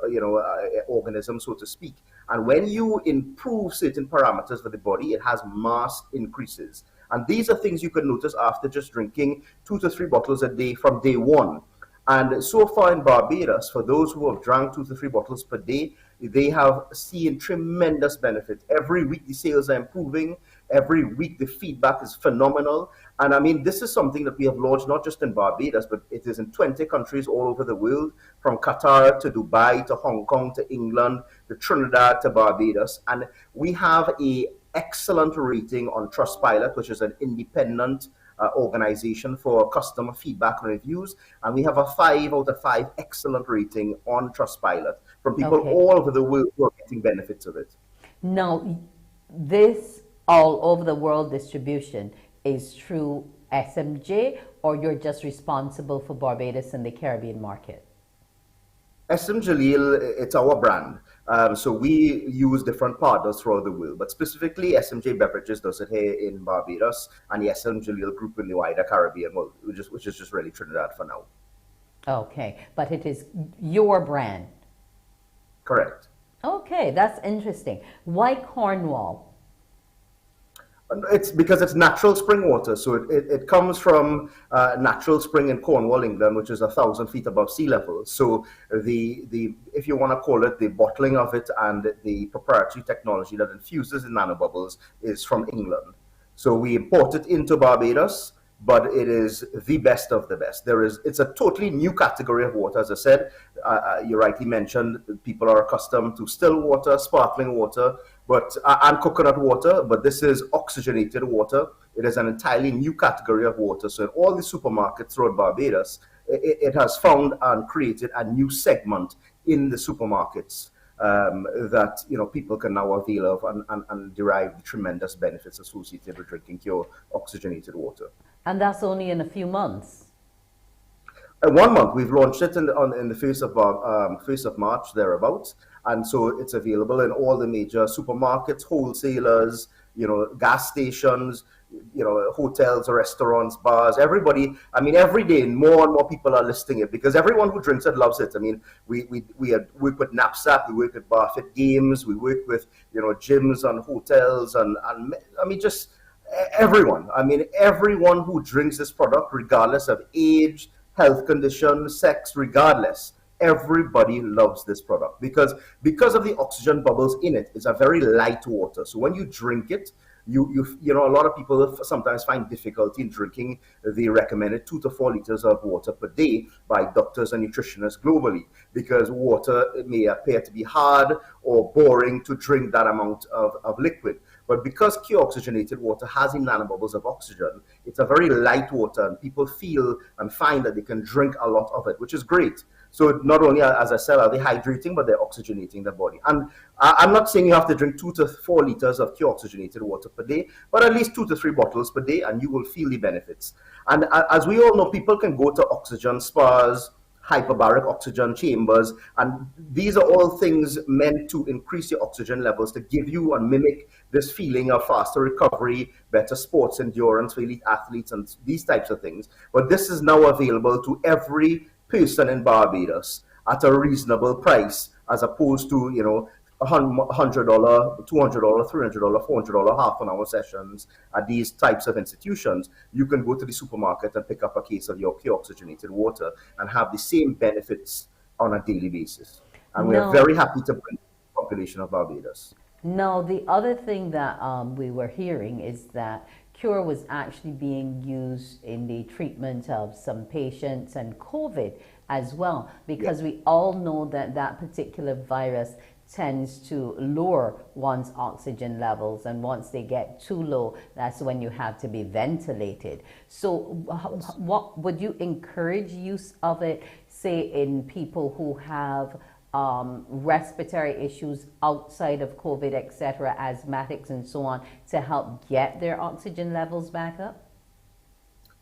organism, so to speak. And when you improve certain parameters for the body, it has mass increases. And these are things you can notice after just drinking 2 to 3 bottles a day from day one. And so far in Barbados, for those who have drank 2 to 3 bottles per day, they have seen tremendous benefit. Every week the sales are improving. Every week the feedback is phenomenal. And I mean, this is something that we have launched not just in Barbados, but it is in 20 countries all over the world, from Qatar to Dubai to Hong Kong to England to Trinidad to Barbados. And we have an excellent rating on Trustpilot, which is an independent organization for customer feedback and reviews, and we have a 5 out of 5 excellent rating on Trustpilot from people all over the world who are getting benefits of it. Now, this all over the world distribution is through SMJ, or you're just responsible for Barbados and the Caribbean market? SM Jaleel, it's our brand. So we use different partners throughout the world, but specifically SMJ Beverages does it here in Barbados, and the SM Jaleel group in the wider Caribbean, which is just really Trinidad for now. Okay, but it is your brand. Correct. Okay, that's interesting. Why Cornwall? It's because it's natural spring water. So it comes from natural spring in Cornwall, England, which is 1,000 feet above sea level. So the if you want to call it, the bottling of it and the proprietary technology that infuses the nanobubbles is from England. So we import it into Barbados, but it is the best of the best. It's a totally new category of water. As I said, you rightly mentioned, people are accustomed to still water, sparkling water, and coconut water, but this is oxygenated water. It is an entirely new category of water. So in all the supermarkets throughout Barbados, it has found and created a new segment in the supermarkets that people can now avail of and derive the tremendous benefits associated with drinking pure oxygenated water. And that's only in a few months. 1 month. We've launched it in the first of March, thereabouts, and so it's available in all the major supermarkets, wholesalers, gas stations, hotels, restaurants, bars. Everybody. I mean, every day more and more people are listing it because everyone who drinks it loves it. I mean, we work with Knapsack, we work with Barfit Games, we work with gyms and hotels, and I mean just everyone. I mean, everyone who drinks this product, regardless of age, health condition, sex, regardless, everybody loves this product because of the oxygen bubbles in it. It's a very light water. So when you drink it, a lot of people sometimes find difficulty in drinking the recommended 2 to 4 liters of water per day by doctors and nutritionists globally, because water may appear to be hard or boring to drink that amount of liquid. But because pure oxygenated water has in nanobubbles of oxygen, it's a very light water, and people feel and find that they can drink a lot of it, which is great. So not only, as I said, are they hydrating, but they're oxygenating the body. And I'm not saying you have to drink 2 to 4 liters of pure oxygenated water per day, but at least 2 to 3 bottles per day, and you will feel the benefits. And as we all know, people can go to oxygen spas, hyperbaric oxygen chambers, and these are all things meant to increase your oxygen levels, to give you and mimic this feeling of faster recovery, better sports endurance for elite athletes, and these types of things. But this is now available to every person in Barbados at a reasonable price, as opposed to $100, $200, $300, $400 half-an-hour sessions at these types of institutions, you can go to the supermarket and pick up a case of your pure oxygenated water and have the same benefits on a daily basis. And we are very happy to bring the population of Barbados. Now, the other thing that we were hearing is that Cure was actually being used in the treatment of some patients and COVID as well, because we all know that that particular virus tends to lower one's oxygen levels, and once they get too low, that's when you have to be ventilated. So what would you encourage use of it, say in people who have respiratory issues outside of COVID, etc., asthmatics and so on, to help get their oxygen levels back up?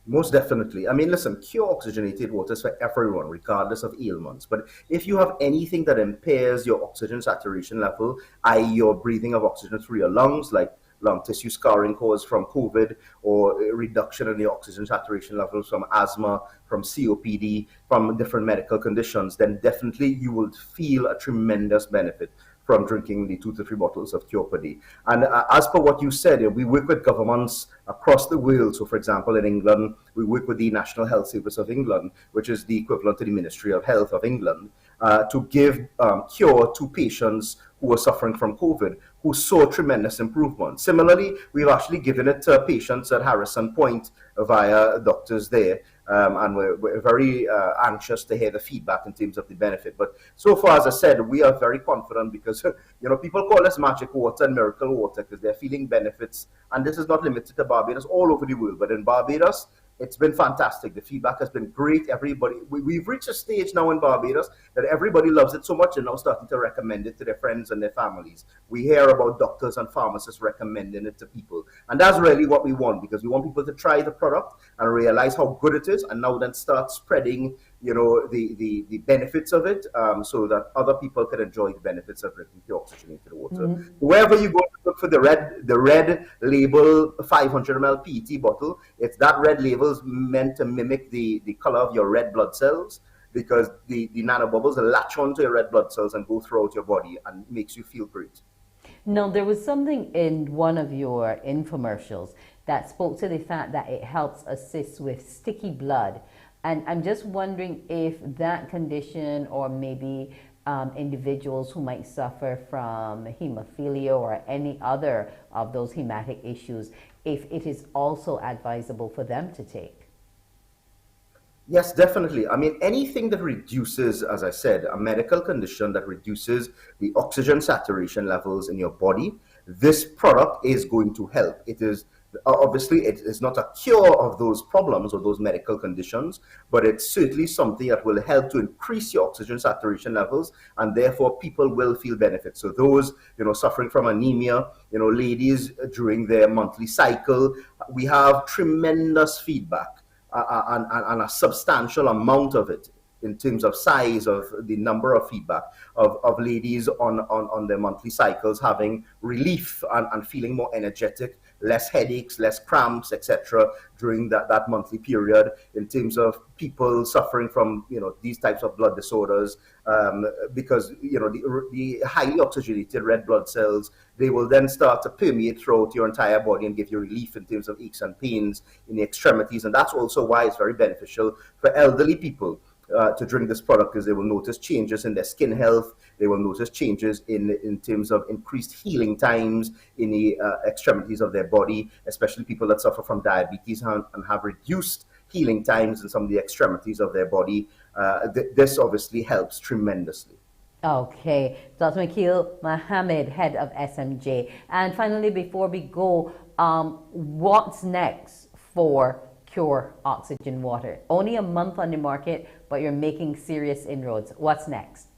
Most definitely. I mean, listen, pure oxygenated water is for everyone, regardless of ailments. But if you have anything that impairs your oxygen saturation level, i.e. your breathing of oxygen through your lungs, like lung tissue scarring caused from COVID, or a reduction in the oxygen saturation levels from asthma, from COPD, from different medical conditions, then definitely you will feel a tremendous benefit from drinking the 2 to 3 bottles of Cure per day. And as per what you said, we work with governments across the world. So, for example, in England, we work with the National Health Service of England, which is the equivalent to the Ministry of Health of England, to give Cure to patients who are suffering from COVID, who saw tremendous improvement. Similarly, we've actually given it to patients at Harrison Point via doctors there, and we're very anxious to hear the feedback in terms of the benefit. But so far, as I said, we are very confident because people call us magic water and miracle water because they're feeling benefits, and this is not limited to Barbados, all over the world. But in Barbados, it's been fantastic. The feedback has been great. Everybody, we've reached a stage now in Barbados that everybody loves it so much and now starting to recommend it to their friends and their families. We hear about doctors and pharmacists recommending it to people. And that's really what we want, because we want people to try the product and realize how good it is, and now then start spreading the benefits of it, so that other people can enjoy the benefits of drinking pure oxygenated water. Wherever you go, look for the red label 500 ml PET bottle. It's that red label is meant to mimic the color of your red blood cells, because the nanobubbles latch onto your red blood cells and go throughout your body and makes you feel great. Now, there was something in one of your infomercials that spoke to the fact that it helps assist with sticky blood. And I'm just wondering if that condition, or maybe individuals who might suffer from hemophilia or any other of those hematic issues, if it is also advisable for them to take. Yes, definitely. I mean, anything that reduces, as I said, a medical condition that reduces the oxygen saturation levels in your body, this product is going to help. It is obviously, it is not a cure of those problems or those medical conditions, but it's certainly something that will help to increase your oxygen saturation levels, and therefore people will feel benefits. So those, suffering from anemia, ladies during their monthly cycle, we have tremendous feedback and a substantial amount of it in terms of size of the number of feedback of ladies on their monthly cycles having relief and feeling more energetic, less headaches, less cramps, etc. during that monthly period, in terms of people suffering from these types of blood disorders, because the highly oxygenated red blood cells, they will then start to permeate throughout your entire body and give you relief in terms of aches and pains in the extremities. And that's also why it's very beneficial for elderly people to drink this product, because they will notice changes in their skin health. They will notice changes in terms of increased healing times in the extremities of their body, especially people that suffer from diabetes and have reduced healing times in some of the extremities of their body. This obviously helps tremendously. Okay, Dr. Makil Mohammed, head of SMJ. And finally, before we go, what's next for Cure Oxygen Water? Only a month on the market, but you're making serious inroads. What's next?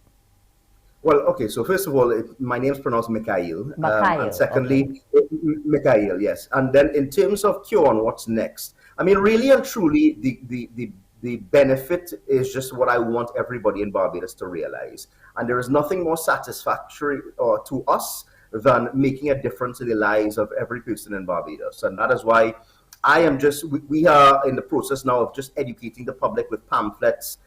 Well, okay, so first of all, my name is pronounced Mikhail. And secondly, Mikhail, yes. And then in terms of Cure and what's next, I mean, really and truly, the benefit is just what I want everybody in Barbados to realize. And there is nothing more satisfactory to us than making a difference in the lives of every person in Barbados. And that is why we are in the process now of just educating the public with pamphlets,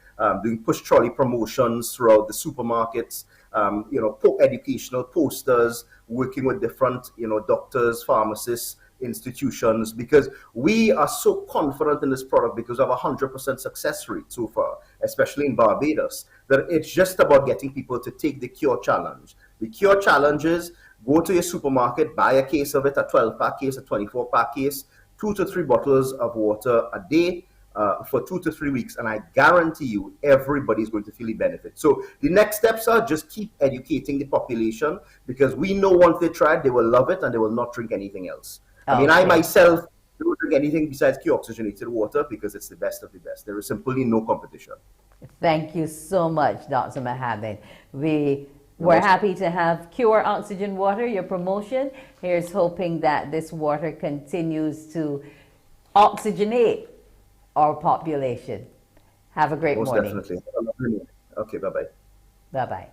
doing push trolley promotions throughout the supermarkets, educational posters, working with different, doctors, pharmacists, institutions, because we are so confident in this product because of a 100% success rate so far, especially in Barbados, that it's just about getting people to take the cure challenge. The cure challenge is go to your supermarket, buy a case of it, a 12-pack case, a 24-pack case, 2 to 3 bottles of water a day, for 2 to 3 weeks, and I guarantee you everybody's going to feel the benefit. So the next steps are just keep educating the population, because we know once they try it, they will love it and they will not drink anything else. I mean, I myself don't drink anything besides pure oxygenated water because it's the best of the best. There is simply no competition. Thank you so much, Dr. Mohammed. We're happy to have Cure Oxygen Water, your promotion. Here's hoping that this water continues to oxygenate our population. Have a great morning. Most definitely. Okay, bye-bye. Bye-bye.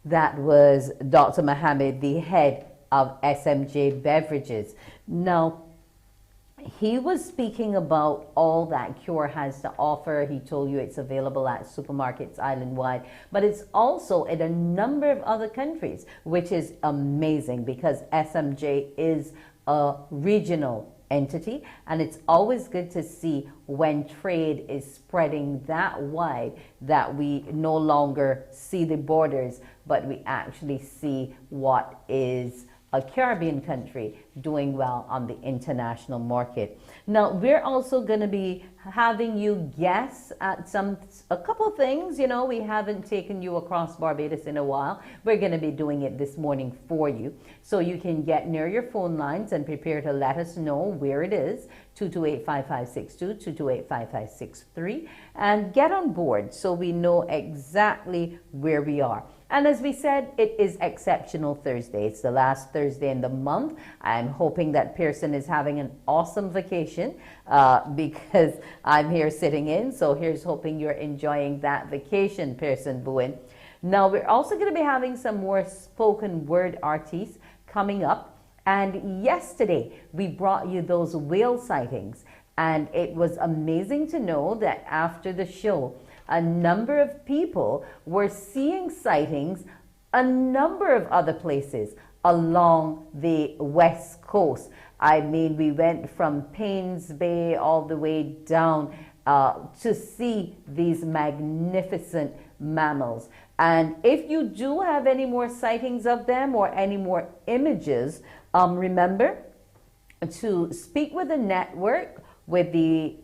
That was Dr. Mohammed, the head of SMJ Beverages. Now, he was speaking about all that Cure has to offer. He told you it's available at supermarkets island-wide, but it's also in a number of other countries, which is amazing because SMJ is a regional entity, and it's always good to see when trade is spreading that wide that we no longer see the borders, but we actually see what is a Caribbean country doing well on the international market. Now, we're also going to be having you guess at a couple things. We haven't taken you across Barbados in a while. We're going to be doing it this morning for you. So you can get near your phone lines and prepare to let us know where it is, 228-5562, 228-5563, and get on board so we know exactly where we are. And as we said, it is Exceptional Thursday. It's the last Thursday in the month. I'm hoping that Pearson is having an awesome vacation because I'm here sitting in. So here's hoping you're enjoying that vacation, Pearson Bowen. Now, we're also going to be having some more spoken word artists coming up. And yesterday, we brought you those whale sightings. And it was amazing to know that after the show, a number of people were seeing sightings a number of other places along the west coast. I mean, we went from Paynes Bay all the way down to see these magnificent mammals. And if you do have any more sightings of them or any more images, remember to speak with the network, with the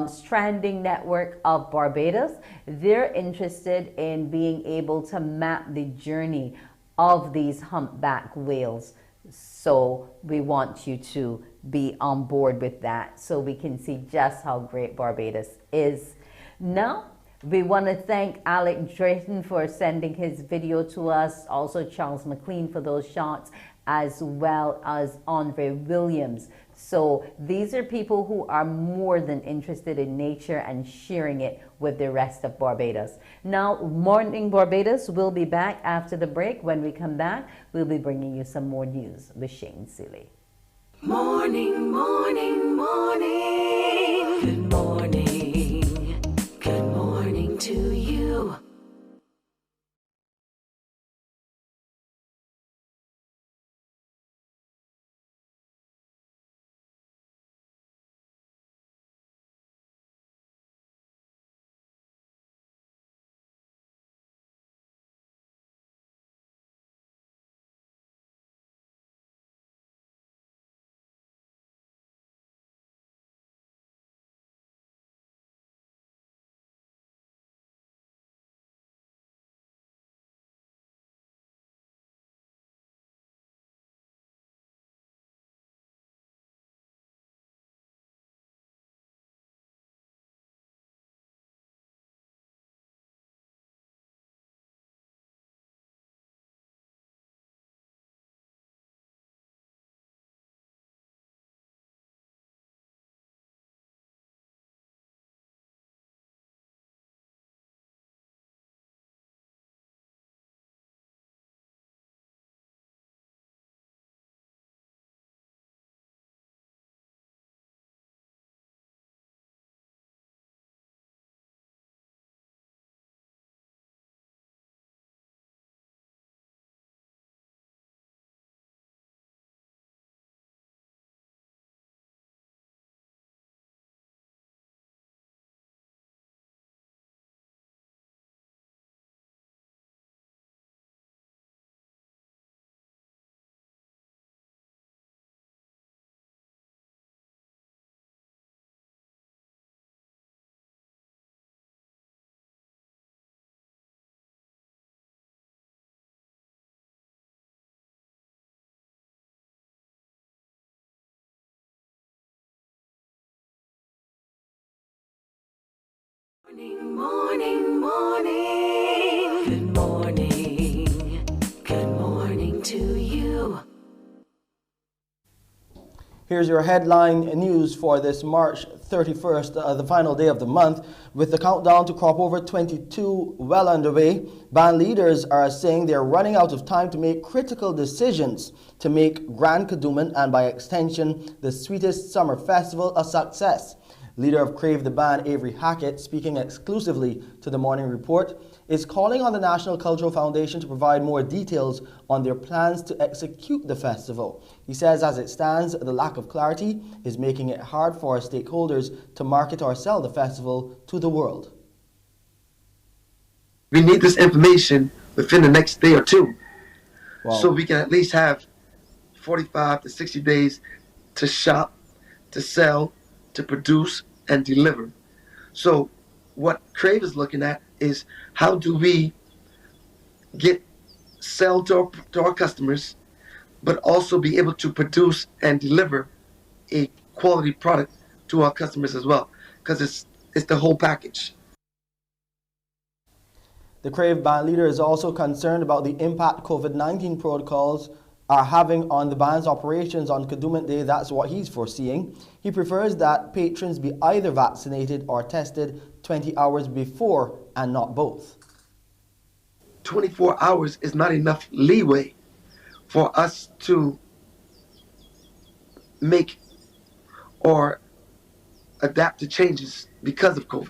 Stranding Network of Barbados. They're interested in being able to map the journey of these humpback whales. So we want you to be on board with that so we can see just how great Barbados is. Now, we want to thank Alec Drayton for sending his video to us, also Charles McLean for those shots, as well as Andre Williams. So these are people who are more than interested in nature and sharing it with the rest of Barbados. Now, Morning Barbados will be back after the break. When we come back, we'll be bringing you some more news with Shane Seeley. Morning, morning, morning. Good morning. Good morning to you. Morning, morning. Good morning. Good morning to you. Here's your headline news for this March 31st, the final day of the month. With the countdown to crop over 22 well underway, band leaders are saying they're running out of time to make critical decisions to make Grand Kadooment and by extension the Sweetest Summer Festival a success. Leader of Crave the Band, Avery Hackett, speaking exclusively to the Morning Report, is calling on the National Cultural Foundation to provide more details on their plans to execute the festival. He says as it stands, the lack of clarity is making it hard for our stakeholders to market or sell the festival to the world. We need this information within the next day or two. Wow. So we can at least have 45 to 60 days to shop, to sell, to produce, and deliver. So what Crave is looking at is how do we sell to our customers, but also be able to produce and deliver a quality product to our customers as well, because it's the whole package. The Crave band leader is also concerned about the impact COVID-19 protocols are having on the band's operations on Kadooment Day. That's what he's foreseeing. He prefers that patrons be either vaccinated or tested 20 hours before and not both. 24 hours is not enough leeway for us to make or adapt to changes because of COVID.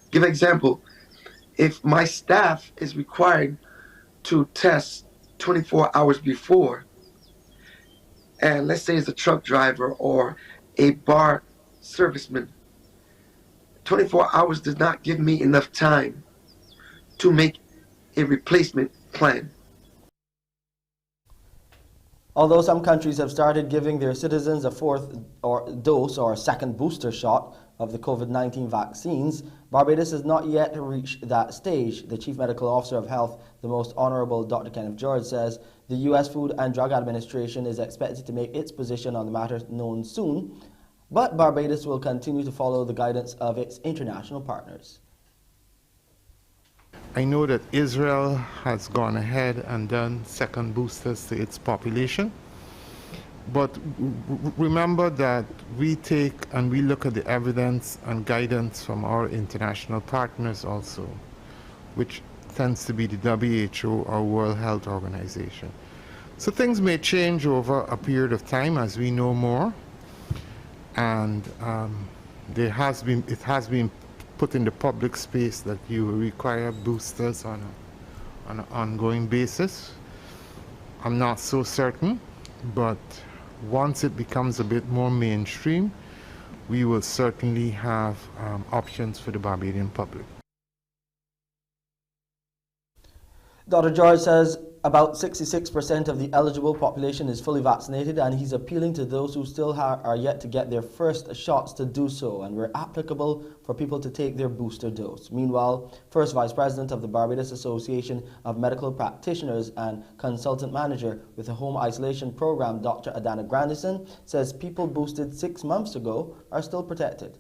Give an example. If my staff is required to test 24 hours before, and let's say it's a truck driver or a bar serviceman, 24 hours does not give me enough time to make a replacement plan. Although some countries have started giving their citizens a fourth dose or second booster shot of the COVID-19 vaccines, Barbados has not yet reached that stage. The Chief Medical Officer of Health, the Most Honorable Dr. Kenneth George, says the U.S. Food and Drug Administration is expected to make its position on the matter known soon, but Barbados will continue to follow the guidance of its international partners. I know that Israel has gone ahead and done second boosters to its population. But remember that we take and we look at the evidence and guidance from our international partners also, which tends to be the WHO or World Health Organization. So things may change over a period of time as we know more. And it has been put in the public space that you require boosters on an ongoing basis. I'm not so certain, but once it becomes a bit more mainstream, we will certainly have options for the Barbadian public. Dr. George says about 66% of the eligible population is fully vaccinated, and he's appealing to those who still are yet to get their first shots to do so, and where applicable for people to take their booster dose. Meanwhile, First Vice President of the Barbados Association of Medical Practitioners and Consultant Manager with the Home Isolation Program, Dr. Adana Grandison, says people boosted 6 months ago are still protected.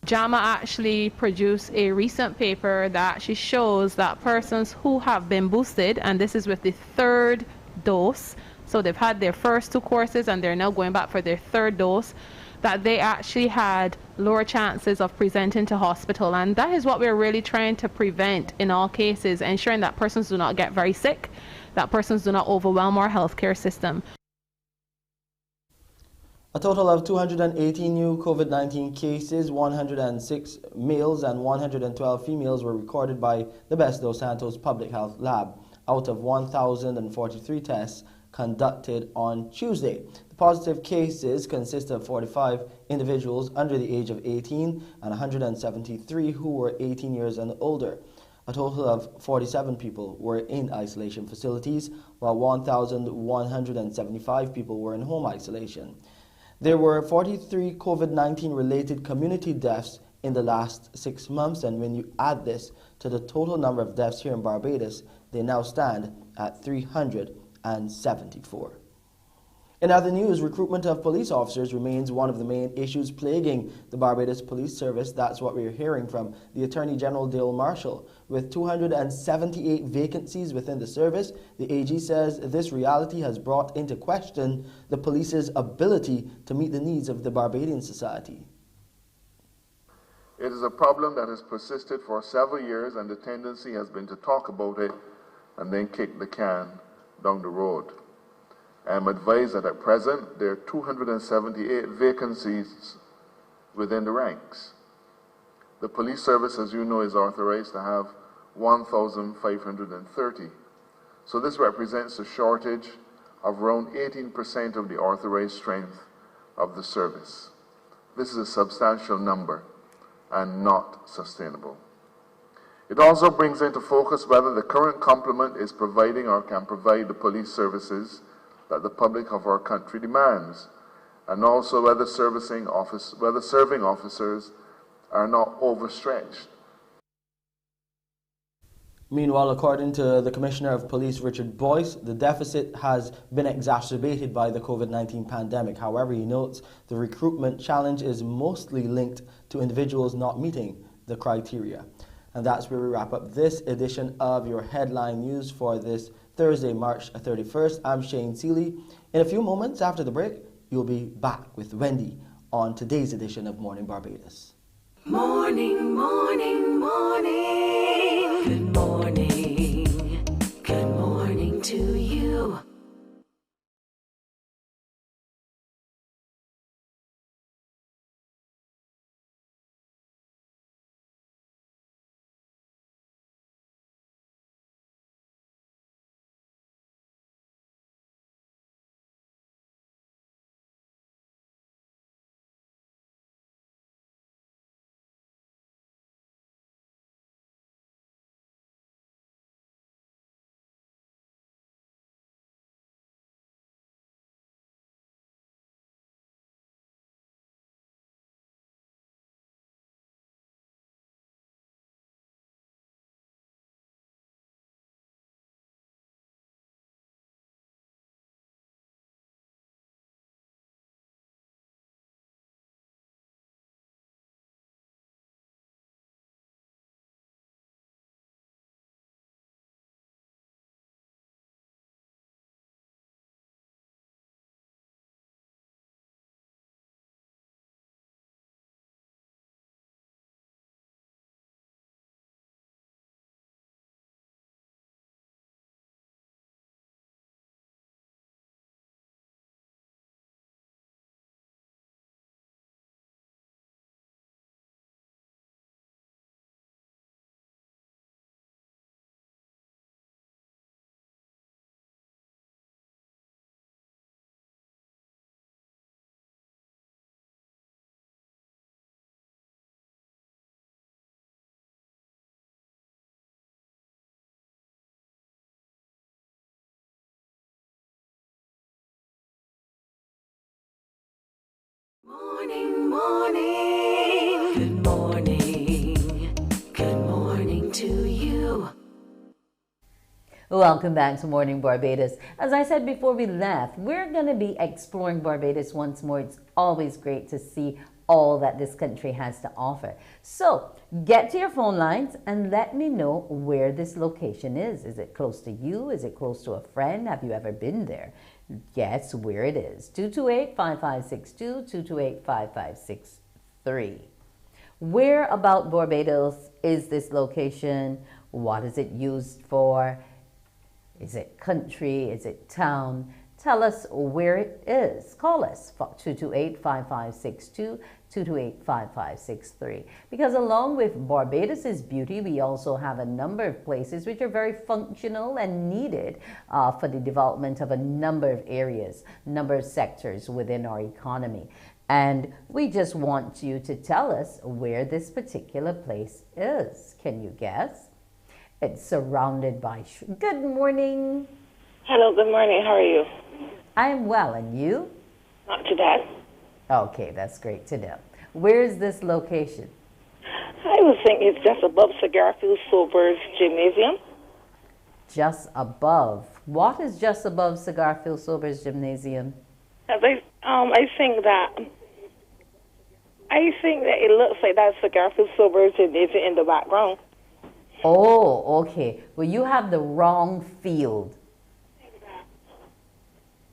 JAMA actually produced a recent paper that actually shows that persons who have been boosted, and this is with the third dose, so they've had their first 2 courses and they're now going back for their third dose, that they actually had lower chances of presenting to hospital. And that is what we're really trying to prevent in all cases, ensuring that persons do not get very sick, that persons do not overwhelm our healthcare system. A total of 218 new COVID-19 cases, 106 males and 112 females were recorded by the Best dos Santos Public Health Lab out of 1,043 tests conducted on Tuesday. The positive cases consist of 45 individuals under the age of 18 and 173 who were 18 years and older. A total of 47 people were in isolation facilities, while 1,175 people were in home isolation. There were 43 COVID-19 related community deaths in the last 6 months, and when you add this to the total number of deaths here in Barbados, they now stand at 374. In other news, recruitment of police officers remains one of the main issues plaguing the Barbados Police Service. That's what we're hearing from the Attorney General Dale Marshall. With 278 vacancies within the service, the AG says this reality has brought into question the police's ability to meet the needs of the Barbadian society. It is a problem that has persisted for several years, and the tendency has been to talk about it and then kick the can down the road. I am advised that at present there are 278 vacancies within the ranks. The police service, as you know, is authorized to have 1,530. So this represents a shortage of around 18% of the authorized strength of the service. This is a substantial number and not sustainable. It also brings into focus whether the current complement is providing or can provide the police services that the public of our country demands, and also whether serving officers are not overstretched. Meanwhile, according to the Commissioner of Police, Richard Boyce, the deficit has been exacerbated by the COVID-19 pandemic. However, he notes the recruitment challenge is mostly linked to individuals not meeting the criteria. And that's where we wrap up this edition of your headline news for this Thursday, March 31st. I'm Shane Seeley. In a few moments after the break, you'll be back with Wendy on today's edition of Morning Barbados. Morning, morning, morning. Good morning. Good morning to you. Morning, morning. Good morning. Good morning to you. Welcome back to Morning Barbados. As I said before we left, we're going to be exploring Barbados once more. It's always great to see all that this country has to offer. So get to your phone lines and let me know where this location is. Is it close to you? Is it close to a friend? Have you ever been there? Guess where it is. 228-5562, 228-5563. Where about Barbados is this location? What is it used for? Is it country? Is it town? Tell us where it is. Call us 228-5562, 228-5563. Because along with Barbados's beauty, we also have a number of places which are very functional and needed for the development of a number of areas, number of sectors within our economy. And we just want you to tell us where this particular place is. Can you guess? It's surrounded by... Good morning. Hello, good morning. How are you? I'm well, and you? Not too bad. Okay, that's great to know. Where is this location? I would think it's just above Cigarfield Sobers Gymnasium. Just above. What is just above Cigarfield Sobers Gymnasium? I think that it looks like that's the Garfield Sobers and is in the background. Oh, okay. Well, you have the wrong field.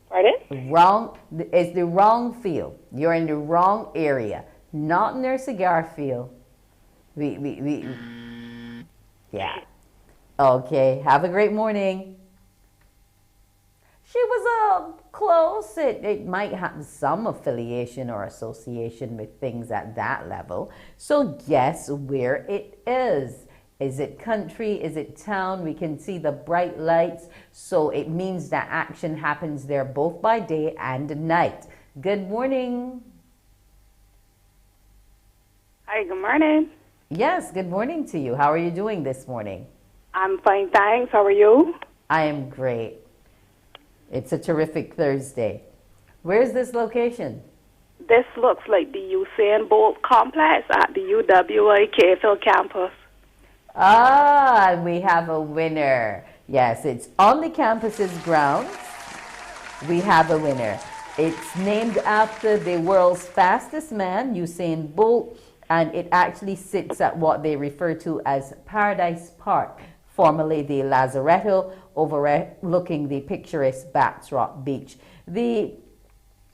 Pardon? Wrong. It's the wrong field. You're in the wrong area. Not near cigar field. Yeah. Okay. Have a great morning. She was close. It might have some affiliation or association with things at that level. So guess where it is. Is it country? Is it town? We can see the bright lights. So it means that action happens there both by day and night. Good morning. Hi, good morning. Yes, good morning to you. How are you doing this morning? I'm fine, thanks. How are you? I am great. It's a terrific Thursday. Where's this location? This looks like the Usain Bolt complex at the UWI KFL campus. Ah, we have a winner. Yes, it's on the campus's grounds. We have a winner. It's named after the world's fastest man, Usain Bolt, and it actually sits at what they refer to as Paradise Park, formerly the Lazaretto, overlooking the picturesque Batsrock Beach. The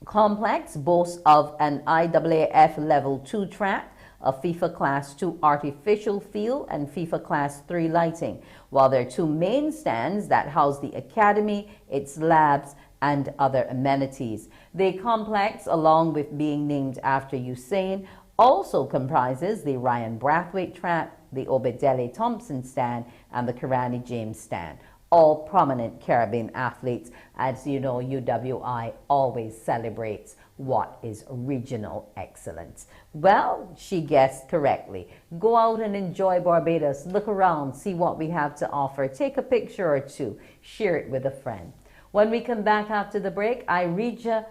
complex boasts of an IAAF Level 2 track, a FIFA Class 2 artificial field, and FIFA Class 3 lighting, while there are two main stands that house the academy, its labs, and other amenities. The complex, along with being named after Usain, also comprises the Ryan Brathwaite track, the Obedele Thompson stand, and the Karani James stand. All prominent Caribbean athletes. As you know, UWI always celebrates what is regional excellence. Well, she guessed correctly. Go out and enjoy Barbados. Look around, see what we have to offer. Take a picture or two. Share it with a friend. When we come back after the break, Irija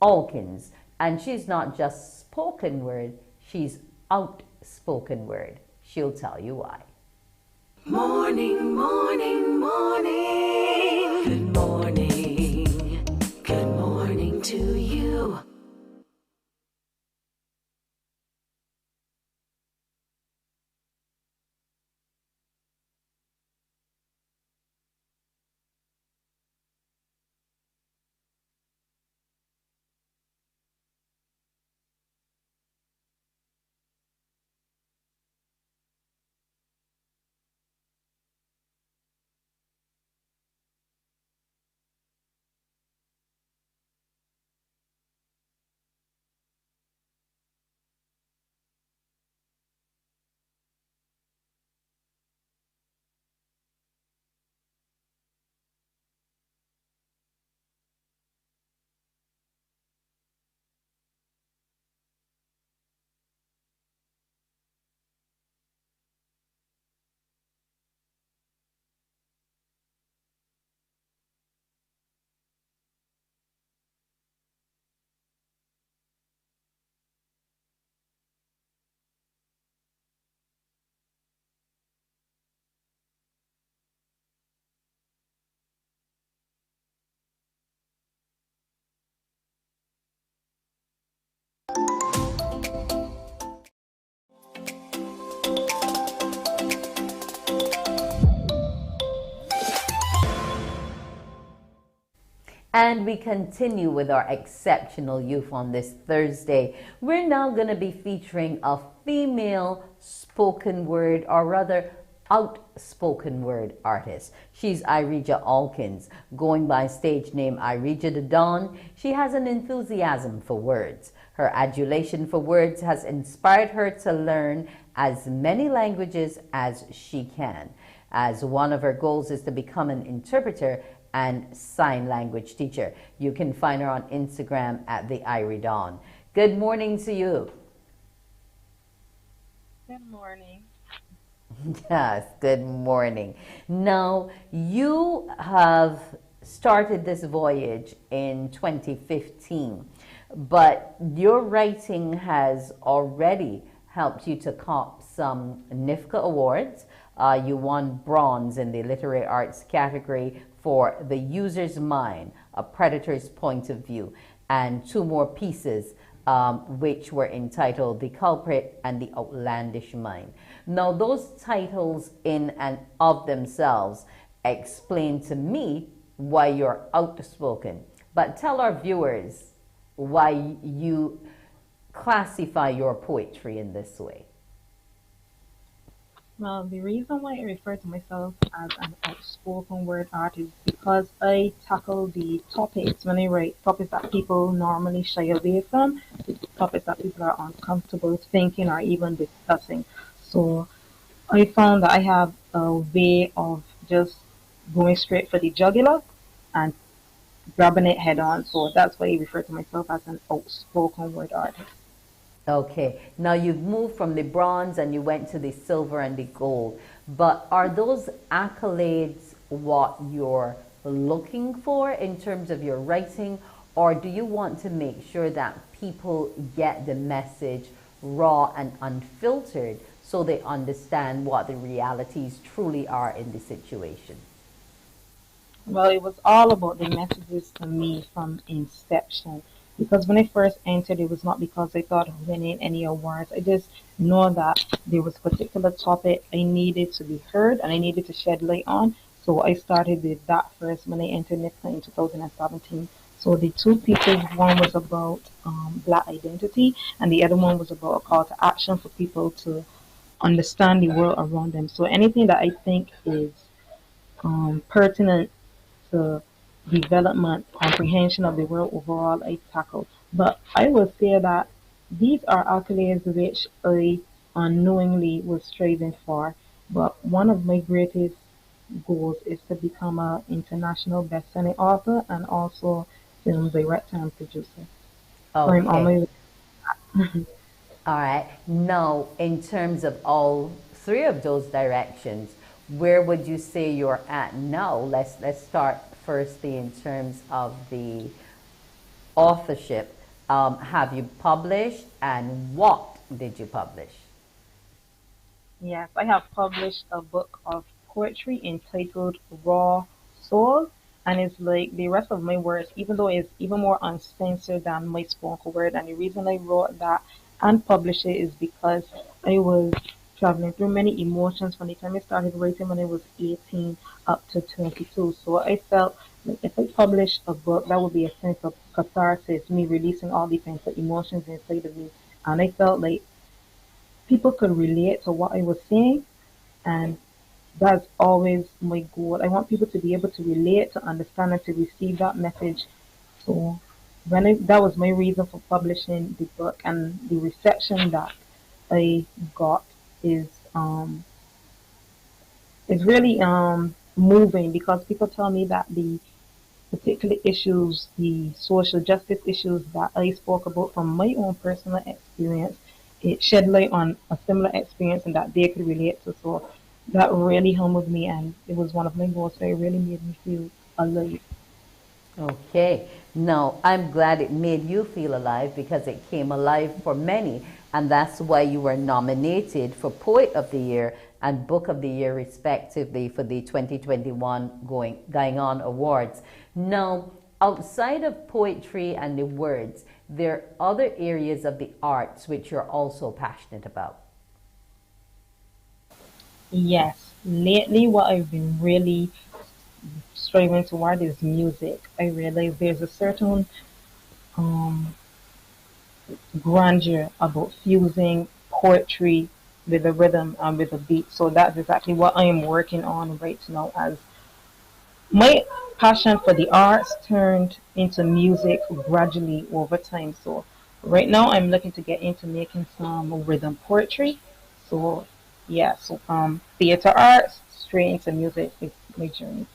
Alkins. And she's not just spoken word, she's outspoken word. She'll tell you why. Morning, morning, morning. Good morning. Good morning to you. And we continue with our exceptional youth on this Thursday. We're now going to be featuring a female spoken word, or rather outspoken word artist. She's Irija Alkins, going by stage name Irija the Dawn. She has an enthusiasm for words. Her adulation for words has inspired her to learn as many languages as she can, as one of her goals is to become an interpreter and sign language teacher. You can find her on Instagram at the Irie Dawn. Good morning to you. Good morning. Yes, good morning. Now, you have started this voyage in 2015, but your writing has already helped you to cop some NIFCA awards. You won bronze in the literary arts category for The User's Mind, A Predator's Point of View. and two more pieces, which were entitled The Culprit and The Outlandish Mind. Now, those titles in and of themselves explain to me why you're outspoken. But tell our viewers why you classify your poetry in this way. Well, the reason why I refer to myself as an outspoken word artist is because I tackle the topics when I write topics that people normally shy away from, the topics that people are uncomfortable thinking or even discussing. So I found that I have a way of just going straight for the jugular and grabbing it head on. So that's why I refer to myself as an outspoken word artist. Okay, now you've moved from the bronze and you went to the silver and the gold. But are those accolades what you're looking for in terms of your writing, or do you want to make sure that people get the message raw and unfiltered so they understand what the realities truly are in the situation? Well, it was all about the messages to me from inception. Because when I first entered, it was not because I thought of winning any awards. I just know that there was a particular topic I needed to be heard and I needed to shed light on. So I started with that first when I entered NIPSA in 2017. So the two pieces, one was about Black identity and the other one was about a call to action for people to understand the world around them. So anything that I think is pertinent to development, comprehension of the world overall, I tackle. But I will say that these are accolades which I unknowingly was striving for. But one of my greatest goals is to become an international best-selling author and also film director and producer. So I'm on my Okay. All right. Now, in terms of all three of those directions, where would you say you're at now? Let's start firstly in terms of the authorship. Have you published, and what did you publish? Yes, I have published a book of poetry entitled Raw Soul, and it's like the rest of my words, even though it's even more uncensored than my spoken word. And the reason I wrote that and published it is because I was traveling through many emotions from the time I started writing when I was 18 up to 22. So I felt like if I published a book, that would be a sense of catharsis, me releasing all these kinds of emotions inside of me. And I felt like people could relate to what I was saying, and that's always my goal. I want people to be able to relate, to understand, and to receive that message. So that was my reason for publishing the book, and the reception that I got is um is really moving because people tell me that the particular issues, the social justice issues that I spoke about from my own personal experience, it shed light on a similar experience and that they could relate to. So that really humbled me and it was one of my goals. So it really made me feel alive. Okay. Now, I'm glad it made you feel alive because it came alive for many, and that's why you were nominated for Poet of the Year and Book of the Year, respectively, for the 2021 Going On Awards. Now, outside of poetry and the words, there are other areas of the arts which you're also passionate about. Yes, lately what I've been really striving toward is music. I realize there's a certain um, grandeur about fusing poetry with a rhythm and with a beat. So that's exactly what I am working on right now as my passion for the arts turned into music gradually over time. So right now I'm looking to get into making some rhythm poetry. So yeah, so from theater arts straight into music is my journey.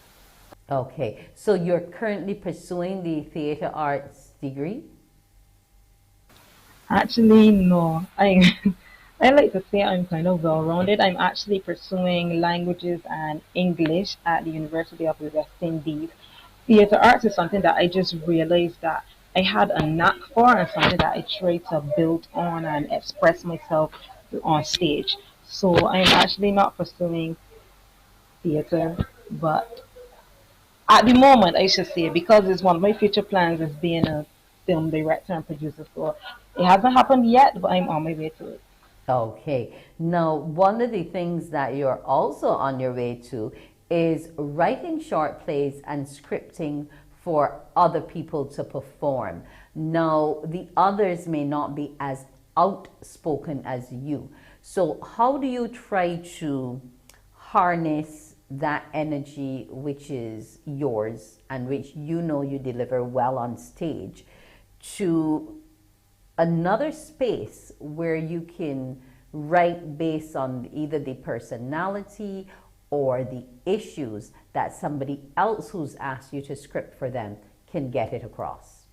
Okay, so you're currently pursuing the theater arts degree? Actually, no. I like to say I'm kind of well-rounded. I'm actually pursuing languages and English at the University of the West Indies. Theater arts is something that I just realized that I had a knack for and something that I try to build on and express myself on stage. So I'm actually not pursuing theater, but at the moment I should say because it's one of my future plans is being a film director and producer. So it hasn't happened yet, but I'm on my way to it. Okay. Now, one of the things that you're also on your way to is writing short plays and scripting for other people to perform. Now, the others may not be as outspoken as you. So, how do you try to harness that energy which is yours and which you know you deliver well on stage to another space where you can write based on either the personality or the issues that somebody else who's asked you to script for them can get it across?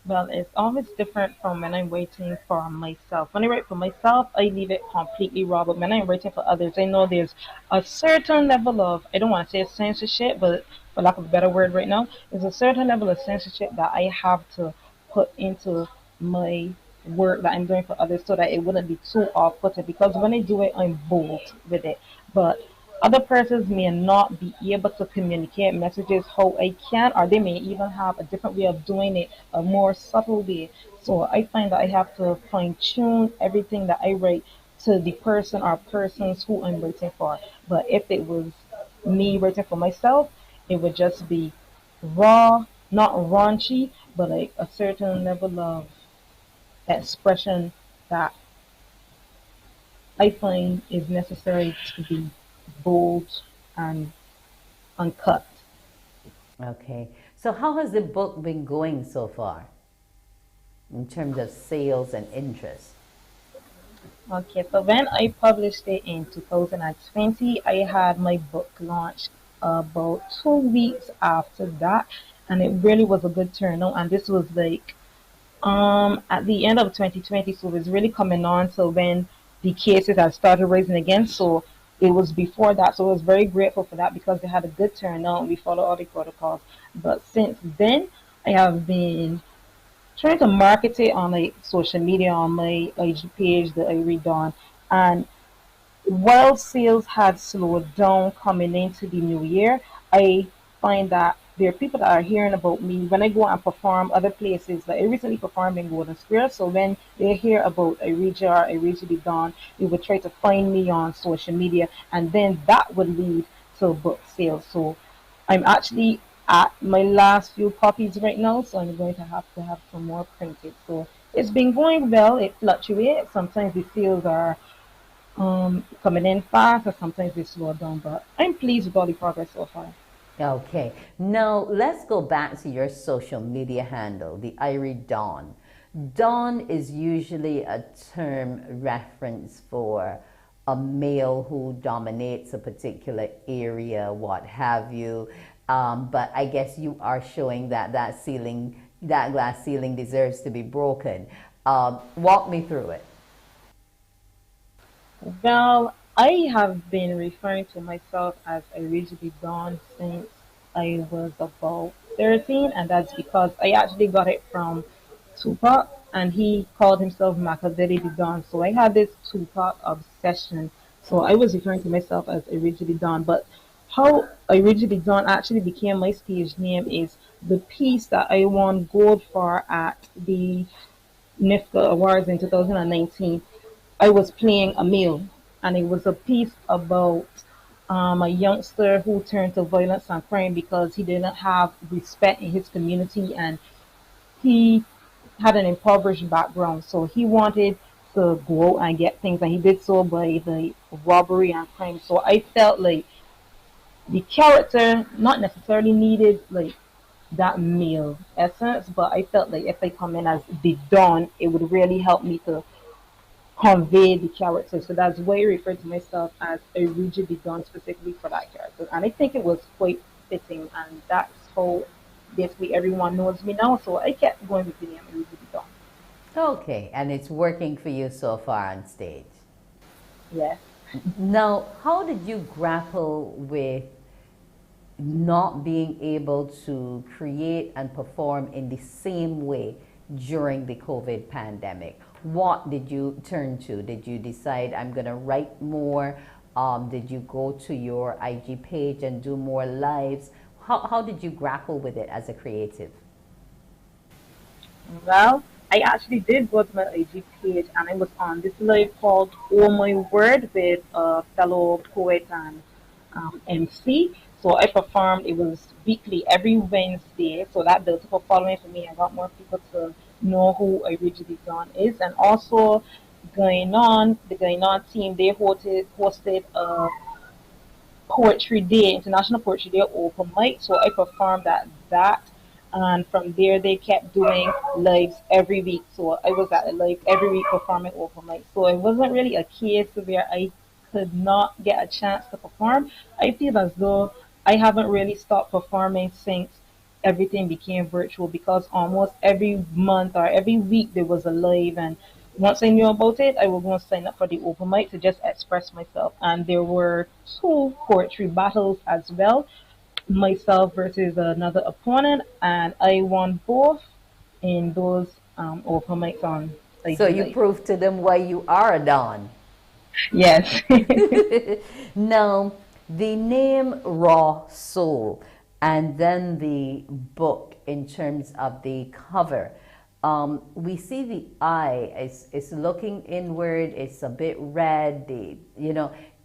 Well, it's always different from when I'm waiting for myself. When I write for myself, I leave it completely raw. But when I'm writing for others, I know there's a certain level of, I don't want to say censorship, but for lack of a better word right now, there's a certain level of censorship that I have to put into my work that I'm doing for others so that it wouldn't be too off-putting. Because when I do it, I'm bold with it. But other persons may not be able to communicate messages how I can, or they may even have a different way of doing it, a more subtle way. So I find that I have to fine tune everything that I write to the person or persons who I'm writing for. But if it was me writing for myself, it would just be raw, not raunchy, but like a certain level of expression that I find is necessary to be bold and uncut. Okay. So, how has the book been going so far in terms of sales and interest? Okay, so when I published it in 2020, I had my book launched about 2 weeks after that, and it really was a good turnout. And this was like at the end of 2020, so it was really coming on. So when the cases had started rising again, so it was before that. So I was very grateful for that because they had a good turnout and we followed all the protocols. But since then, I have been trying to market it on like social media on my IG page, the I Read On, and while sales had slowed down coming into the new year, I find that there are people that are hearing about me when I go and perform other places. Like I recently performed in Golden Square, so when they hear about Irija or Irija the Dawn, they would try to find me on social media, and then that would lead to book sales. So I'm actually at my last few copies right now, so I'm going to have some more printed. So it's been going well. It fluctuates. Sometimes the sales are coming in fast, or sometimes they slow down. But I'm pleased with all the progress so far. Okay. Now, let's go back to your social media handle, the Irie Dawn. Dawn is usually a term reference for a male who dominates a particular area, what have you. But I guess you are showing that that glass ceiling deserves to be broken. Walk me through it. Well, I have been referring to myself as a Rigidly Dawn since I was about 13, and that's because I actually got it from Tupac, and he called himself Machiavelli the Dawn. So I had this Tupac obsession. So I was referring to myself as a Rigidly Dawn. But how a Rigidly Dawn actually became my stage name is the piece that I won gold for at the NIFCA Awards in 2019. I was playing a meal, and it was a piece about a youngster who turned to violence and crime because he didn't have respect in his community and he had an impoverished background. So he wanted to go out and get things, and he did so by the robbery and crime. So I felt like the character not necessarily needed like that male essence, but I felt like if I come in as the Dawn, it would really help me to convey the character. So that's why I refer to myself as a rigid Dawn specifically for that character. And I think it was quite fitting, and that's how basically everyone knows me now. So I kept going with the name Rigid Dawn. Okay, and it's working for you so far on stage. Yes. Now, how did you grapple with not being able to create and perform in the same way during the COVID pandemic? What did you turn to? Did you decide I'm going to write more? Did you go to your IG page and do more lives? How did you grapple with it as a creative? Well, I actually did go to my IG page and I was on this live called Oh My Word with a fellow poet and MC. So I performed, it was weekly, every Wednesday. So that built up a following for me. I got more people to know who Originally Dawn is. And also, the Going On team, they hosted a Poetry Day, International Poetry Day open mic. So I performed at that. And from there, they kept doing lives every week. So I was at a live every week performing open mic. So it wasn't really a case where I could not get a chance to perform. I feel as though I haven't really stopped performing since everything became virtual because almost every month or every week there was a live, and once I knew about it, I was going to sign up for the open mic to just express myself. And there were two poetry battles as well, myself versus another opponent, and I won both in those open mics on So IG you Live. proved to them why you are a Don. Yes. Now, the name Raw Soul and then the book in terms of the cover. We see the eye is looking inward, it's a bit red, it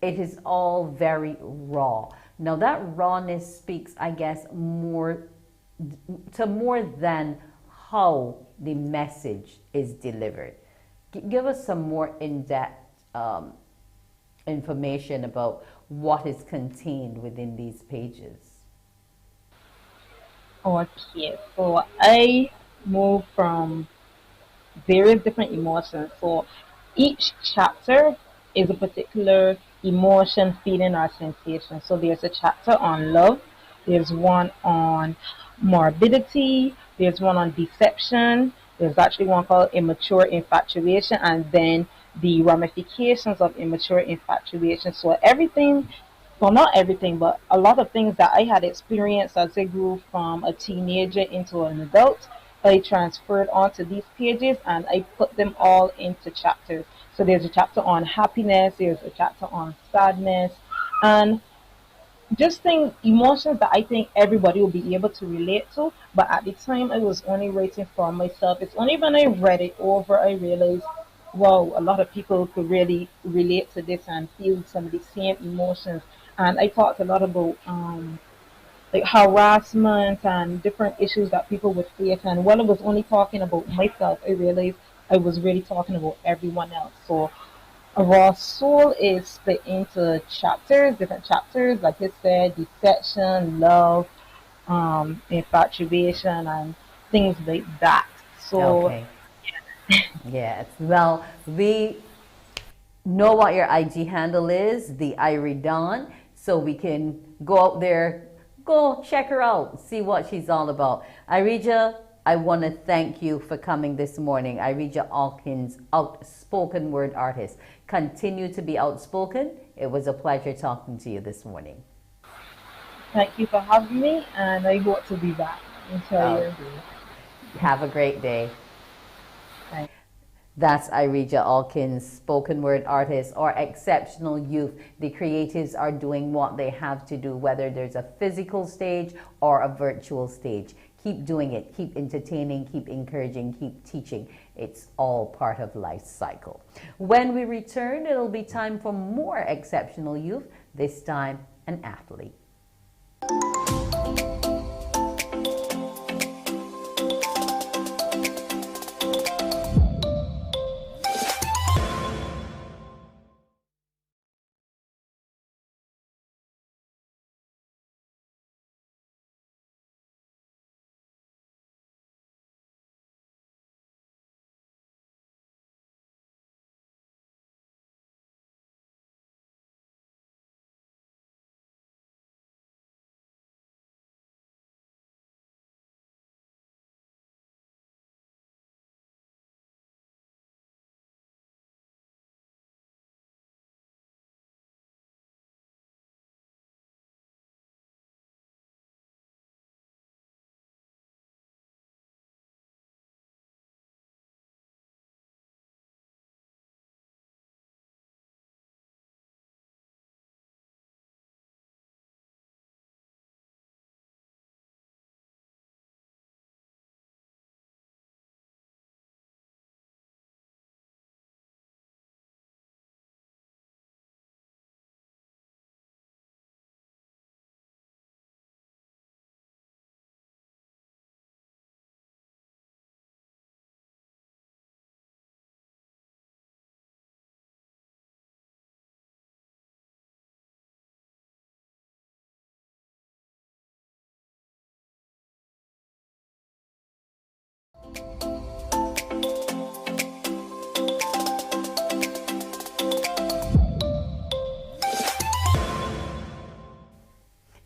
is all very raw. Now that rawness speaks, I guess, more than how the message is delivered. Give us some more in-depth information about what is contained within these pages. Okay, so I moved from various different emotions. So each chapter is a particular emotion, feeling, or sensation. So there's a chapter on love, there's one on morbidity, there's one on deception, there's actually one called immature infatuation, and then the ramifications of immature infatuation. So everything, well, not everything, but a lot of things that I had experienced as I grew from a teenager into an adult, I transferred onto these pages and I put them all into chapters. So there's a chapter on happiness, there's a chapter on sadness, and just think emotions that I think everybody will be able to relate to. But at the time, I was only writing for myself. It's only when I read it over, I realized, wow, a lot of people could really relate to this and feel some of the same emotions. And I talked a lot about like harassment and different issues that people would face. And while I was only talking about myself, I realized I was really talking about everyone else. So a raw soul is split into chapters, different chapters, like it said, deception, love, infatuation, and things like that. So, Okay. Yes. Well, we know what your IG handle is, the Irie Dawn, so we can go out there, go check her out, see what she's all about. Irija, I want to thank you for coming this morning. Irija Alkins, outspoken word artist. Continue to be outspoken. It was a pleasure talking to you this morning. thank you for having me, and I hope to be back. Enjoy your day. Have a great day. Bye. That's Irija Alkins, spoken word artist or exceptional youth. The creatives are doing what they have to do, whether there's a physical stage or a virtual stage. Keep doing it. Keep entertaining, keep encouraging, keep teaching. It's all part of life cycle. When we return, it'll be time for more exceptional youth, this time an athlete.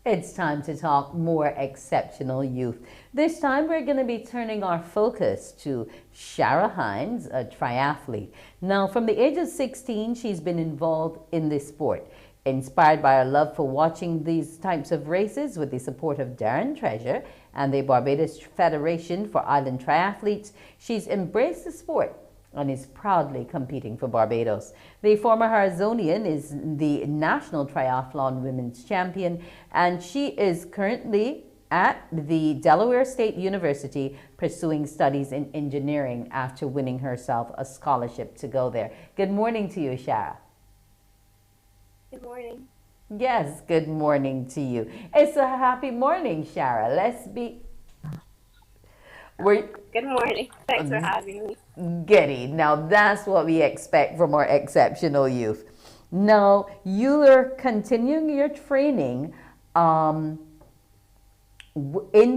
It's time to talk more exceptional youth. This time we're going to be turning our focus to Shara Hines, a triathlete. Now, from the age of 16, she's been involved in this sport. Inspired by her love for watching these types of races with the support of Darren Treasure and the Barbados Federation for Island Triathletes, she's embraced the sport and is proudly competing for Barbados. The former Harazonian is the national triathlon women's champion, and she is currently at the Delaware State University pursuing studies in engineering after winning herself a scholarship to go there. Good morning to you, Shara. Good morning. Yes, good morning to you. It's a happy morning, Shara. Good morning. Thanks for having me. Giddy. Now that's what we expect from our exceptional youth. Now you are continuing your training in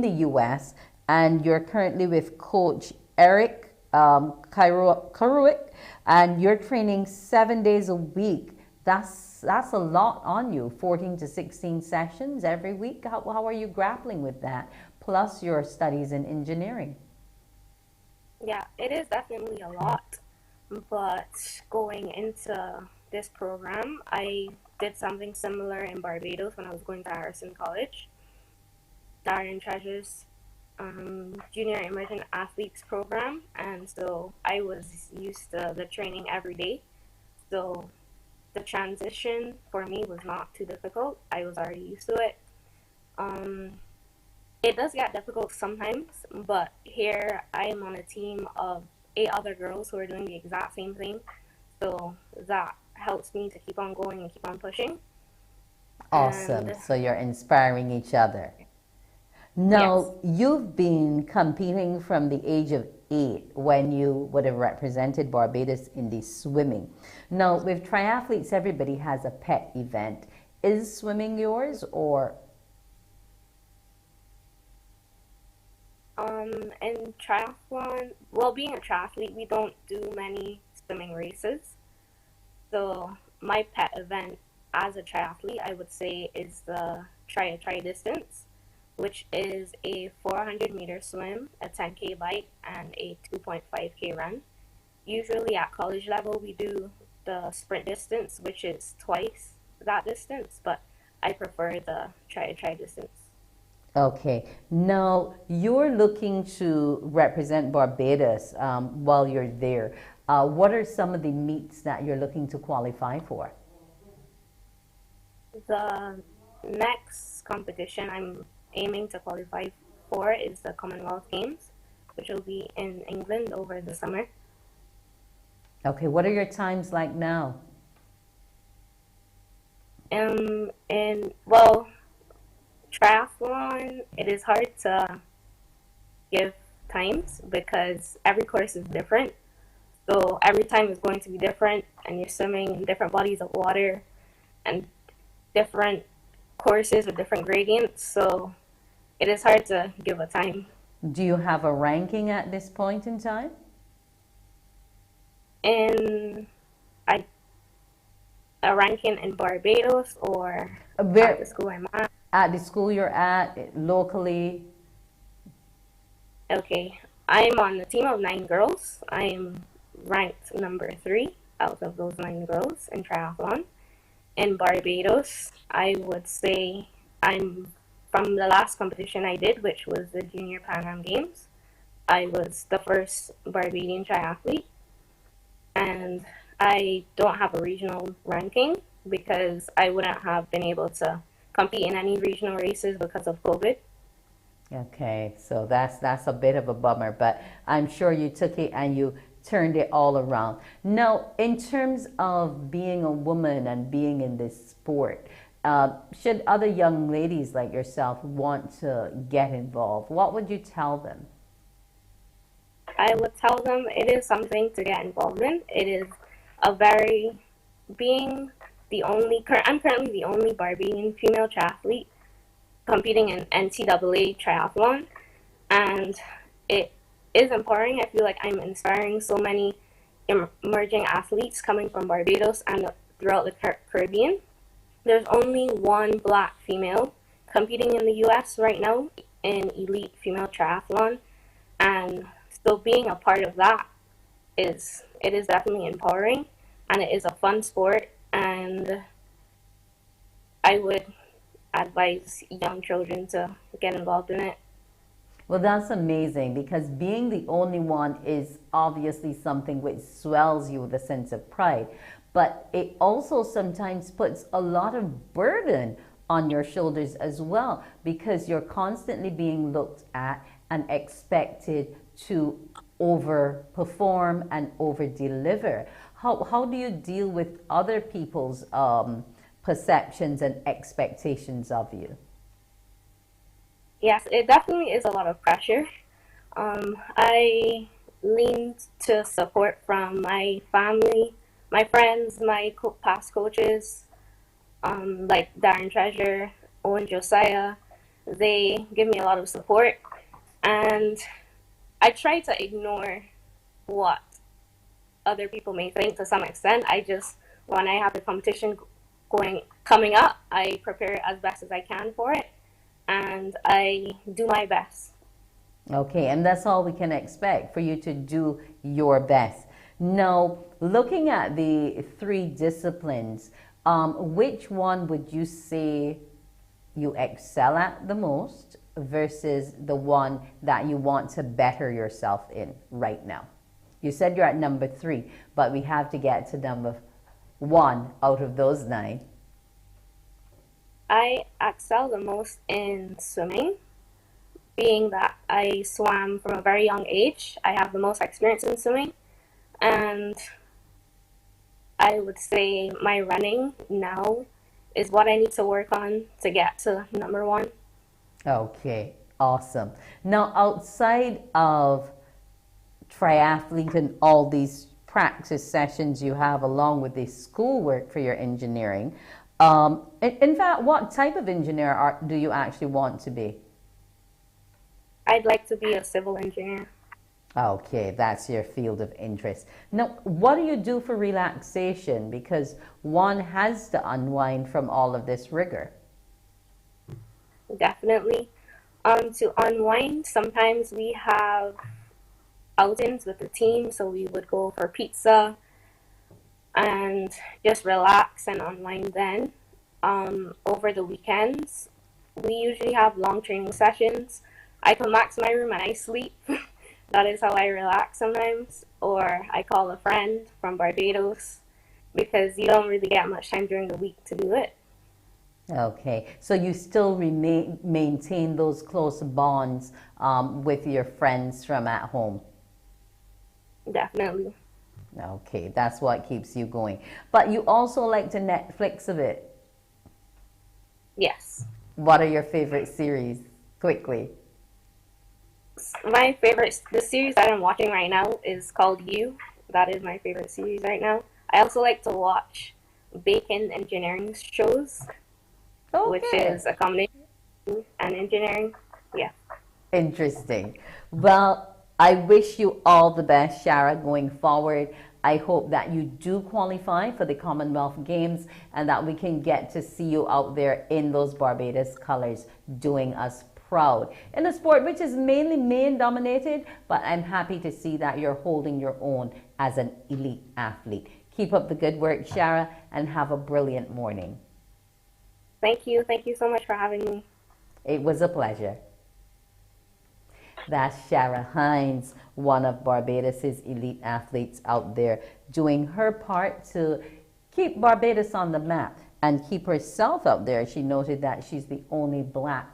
the U.S. and you're currently with Coach Eric Karuik, and you're training 7 days a week. That's a lot on you. 14 to 16 sessions every week. How are you grappling with that? Plus your studies in engineering. Yeah, it is definitely a lot. But going into this program, I did something similar in Barbados when I was going to Harrison College. Darren Treasure's Junior Emerging Athletes program. And so I was used to the training every day. So the transition for me was not too difficult. I was already used to it. It does get difficult sometimes, but here I am on a team of 8 other girls who are doing the exact same thing. So that helps me to keep on going and keep on pushing. Awesome. So you're inspiring each other. Now, yes, you've been competing from the age of 8 when you would have represented Barbados in the swimming. Now, with triathletes, everybody has a pet event. Is swimming yours, or? In triathlon, well, being a triathlete, we don't do many swimming races. So my pet event as a triathlete, I would say, is the try distance, which is a 400-meter swim, a 10K bike, and a 2.5K run. Usually at college level, we do the sprint distance, which is twice that distance, but I prefer the try distance. Okay. Now, you're looking to represent Barbados while you're there. What are some of the meets that you're looking to qualify for? The next competition I'm aiming to qualify for is the Commonwealth Games, which will be in England over the summer. Okay. What are your times like now? Well, triathlon, it is hard to give times because every course is different. So every time is going to be different, and you're swimming in different bodies of water and different courses with different gradients. So it is hard to give a time. Do you have a ranking at this point in time? A ranking in Barbados, or at the school I'm at? At the school you're at, locally? Okay. I'm on a team of 9 girls. I'm ranked number 3 out of those 9 girls in triathlon. In Barbados, I would say I'm from the last competition I did, which was the Junior Pan Am Games. I was the first Barbadian triathlete, and I don't have a regional ranking because I wouldn't have been able to compete in any regional races because of COVID. Okay, so that's a bit of a bummer, but I'm sure you took it and you turned it all around. Now, in terms of being a woman and being in this sport, should other young ladies like yourself want to get involved, what would you tell them? I would tell them it is something to get involved in. It is I'm currently the only Barbadian female triathlete competing in NCAA triathlon, and it is empowering. I feel like I'm inspiring so many emerging athletes coming from Barbados and throughout the Caribbean. There's only one black female competing in the U.S. right now in elite female triathlon, and so being a part of that is definitely empowering, and it is a fun sport, and I would advise young children to get involved in it. Well, that's amazing, because being the only one is obviously something which swells you with a sense of pride, but it also sometimes puts a lot of burden on your shoulders as well, because you're constantly being looked at and expected to overperform and over deliver. How do you deal with other people's perceptions and expectations of you? Yes, it definitely is a lot of pressure. I lean to support from my family, my friends, my past coaches, like Darren Treasure, Owen Josiah. They give me a lot of support, and I try to ignore what other people may think to some extent. When I have the competition coming up, I prepare as best as I can for it, and I do my best. Okay, and that's all we can expect, for you to do your best. Now, looking at the 3 disciplines, which one would you say you excel at the most versus the one that you want to better yourself in right now? You said you're at number 3, but we have to get to number 1 out of those 9. I excel the most in swimming, being that I swam from a very young age. I have the most experience in swimming, and I would say my running now is what I need to work on to get to number 1. Okay, awesome. Now, outside of triathlete and all these practice sessions you have along with the schoolwork for your engineering, in fact, what type of engineer do you actually want to be? I'd like to be a civil engineer. Okay, that's your field of interest. Now, what do you do for relaxation? Because one has to unwind from all of this rigor. Definitely. To unwind, sometimes we have outings with the team, so we would go for pizza and just relax and unwind then. Over the weekends, we usually have long training sessions. I come back to my room and I sleep. That is how I relax sometimes. Or I call a friend from Barbados, because you don't really get much time during the week to do it. Okay, so you still maintain those close bonds with your friends from at home? Definitely. Okay, that's what keeps you going. But you also like to Netflix a bit? Yes. What are your favorite series? Quickly. The series that I'm watching right now is called You. That is my favorite series right now. I also like to watch bacon engineering shows, which is a combination and engineering. Yeah. Interesting. Well, I wish you all the best, Shara, going forward. I hope that you do qualify for the Commonwealth Games and that we can get to see you out there in those Barbados colors doing us proud in a sport which is mainly male-dominated, but I'm happy to see that you're holding your own as an elite athlete. Keep up the good work, Shara, and have a brilliant morning. Thank you. Thank you so much for having me. It was a pleasure. That's Shara Hines, one of Barbados's elite athletes out there doing her part to keep Barbados on the map and keep herself out there. She noted that she's the only black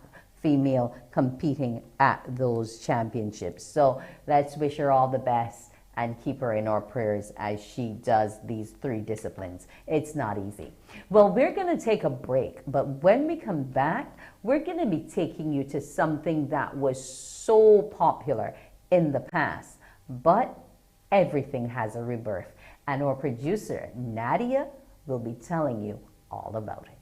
female competing at those championships. So let's wish her all the best and keep her in our prayers as she does these 3 disciplines. It's not easy. Well, we're going to take a break, but when we come back, we're going to be taking you to something that was so popular in the past, but everything has a rebirth. And our producer, Nadia, will be telling you all about it.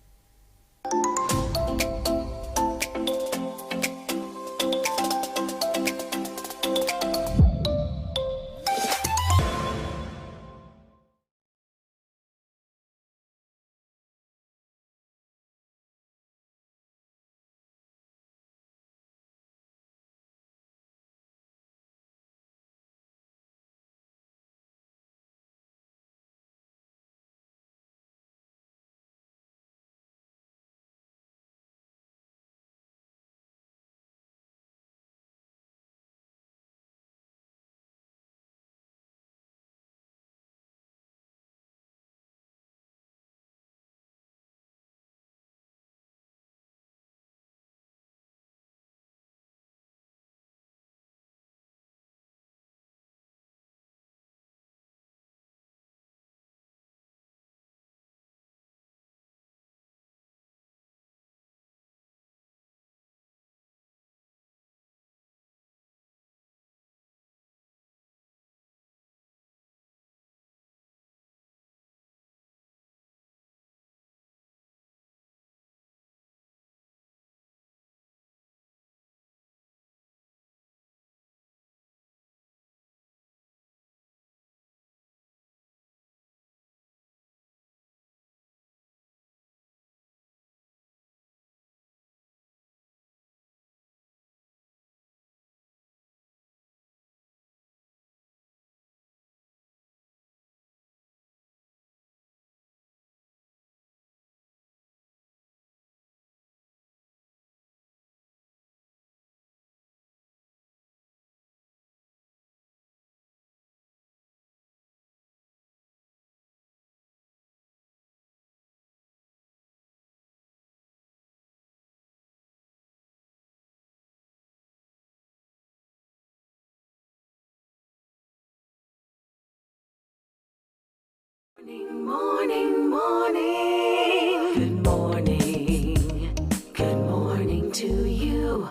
Morning, morning. Good morning. Good morning to you.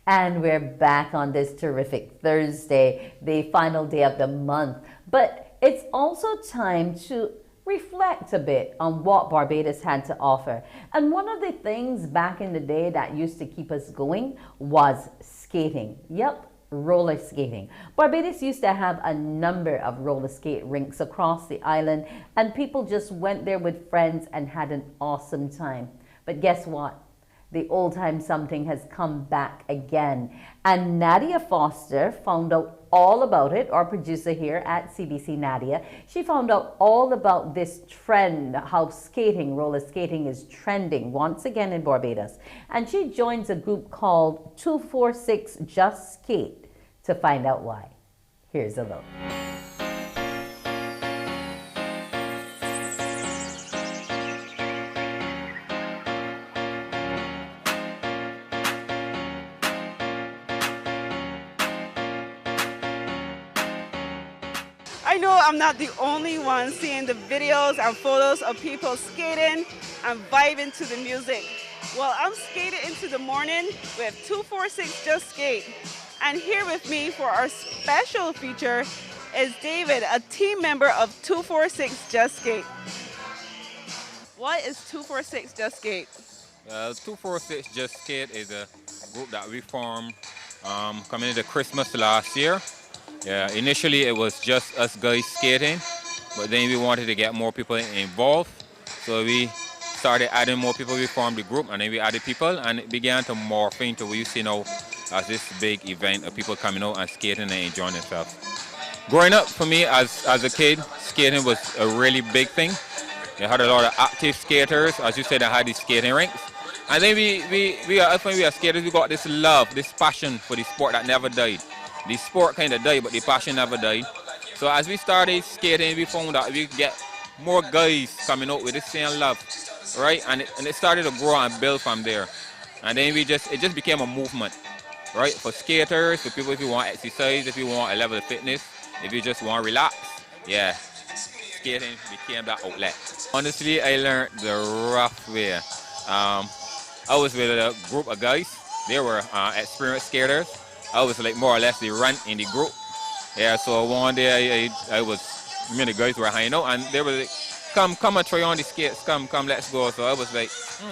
And we're back on this terrific Thursday, the final day of the month. But it's also time to reflect a bit on what Barbados had to offer. And one of the things back in the day that used to keep us going was skating. Yep, roller skating. Barbados used to have a number of roller skate rinks across the island, and people just went there with friends and had an awesome time. But guess what? The old time something has come back again. And Nadia Foster found out all about it, our producer here at CBC, Nadia. She found out all about this trend, how skating, roller skating is trending once again in Barbados. And she joins a group called 246 Just Skate to find out why. Here's a look. I know I'm not the only one seeing the videos and photos of people skating and vibing to the music. Well, I'm skating into the morning with 246 Just Skate. And here with me for our special feature is David, a team member of 246 Just Skate. What is 246 Just Skate? 246 Just Skate is a group that we formed coming into Christmas last year. Yeah, initially it was just us guys skating, but then we wanted to get more people involved. So we started adding more people. We formed the group, and then we added people, and it began to morph into what you see now as this big event of people coming out and skating and enjoying themselves. Growing up, for me as a kid, skating was a really big thing. They had a lot of active skaters. As you said, I had these skating rinks. And then when we are skaters, we got this love, this passion for the sport that never died. The sport kind of died, but the passion never died. So as we started skating, we found that we get more guys coming out with the same love, right? And it started to grow and build from there. And then it just became a movement, right? For skaters, for people if you want exercise, if you want a level of fitness, if you just want to relax, yeah, skating became that outlet. Honestly, I learned the rough way. I was with a group of guys. They were experienced skaters. I was like more or less the runt in the group. Yeah, so one day the guys were hanging out and they were like, come and try on the skates, come, let's go. So I was like,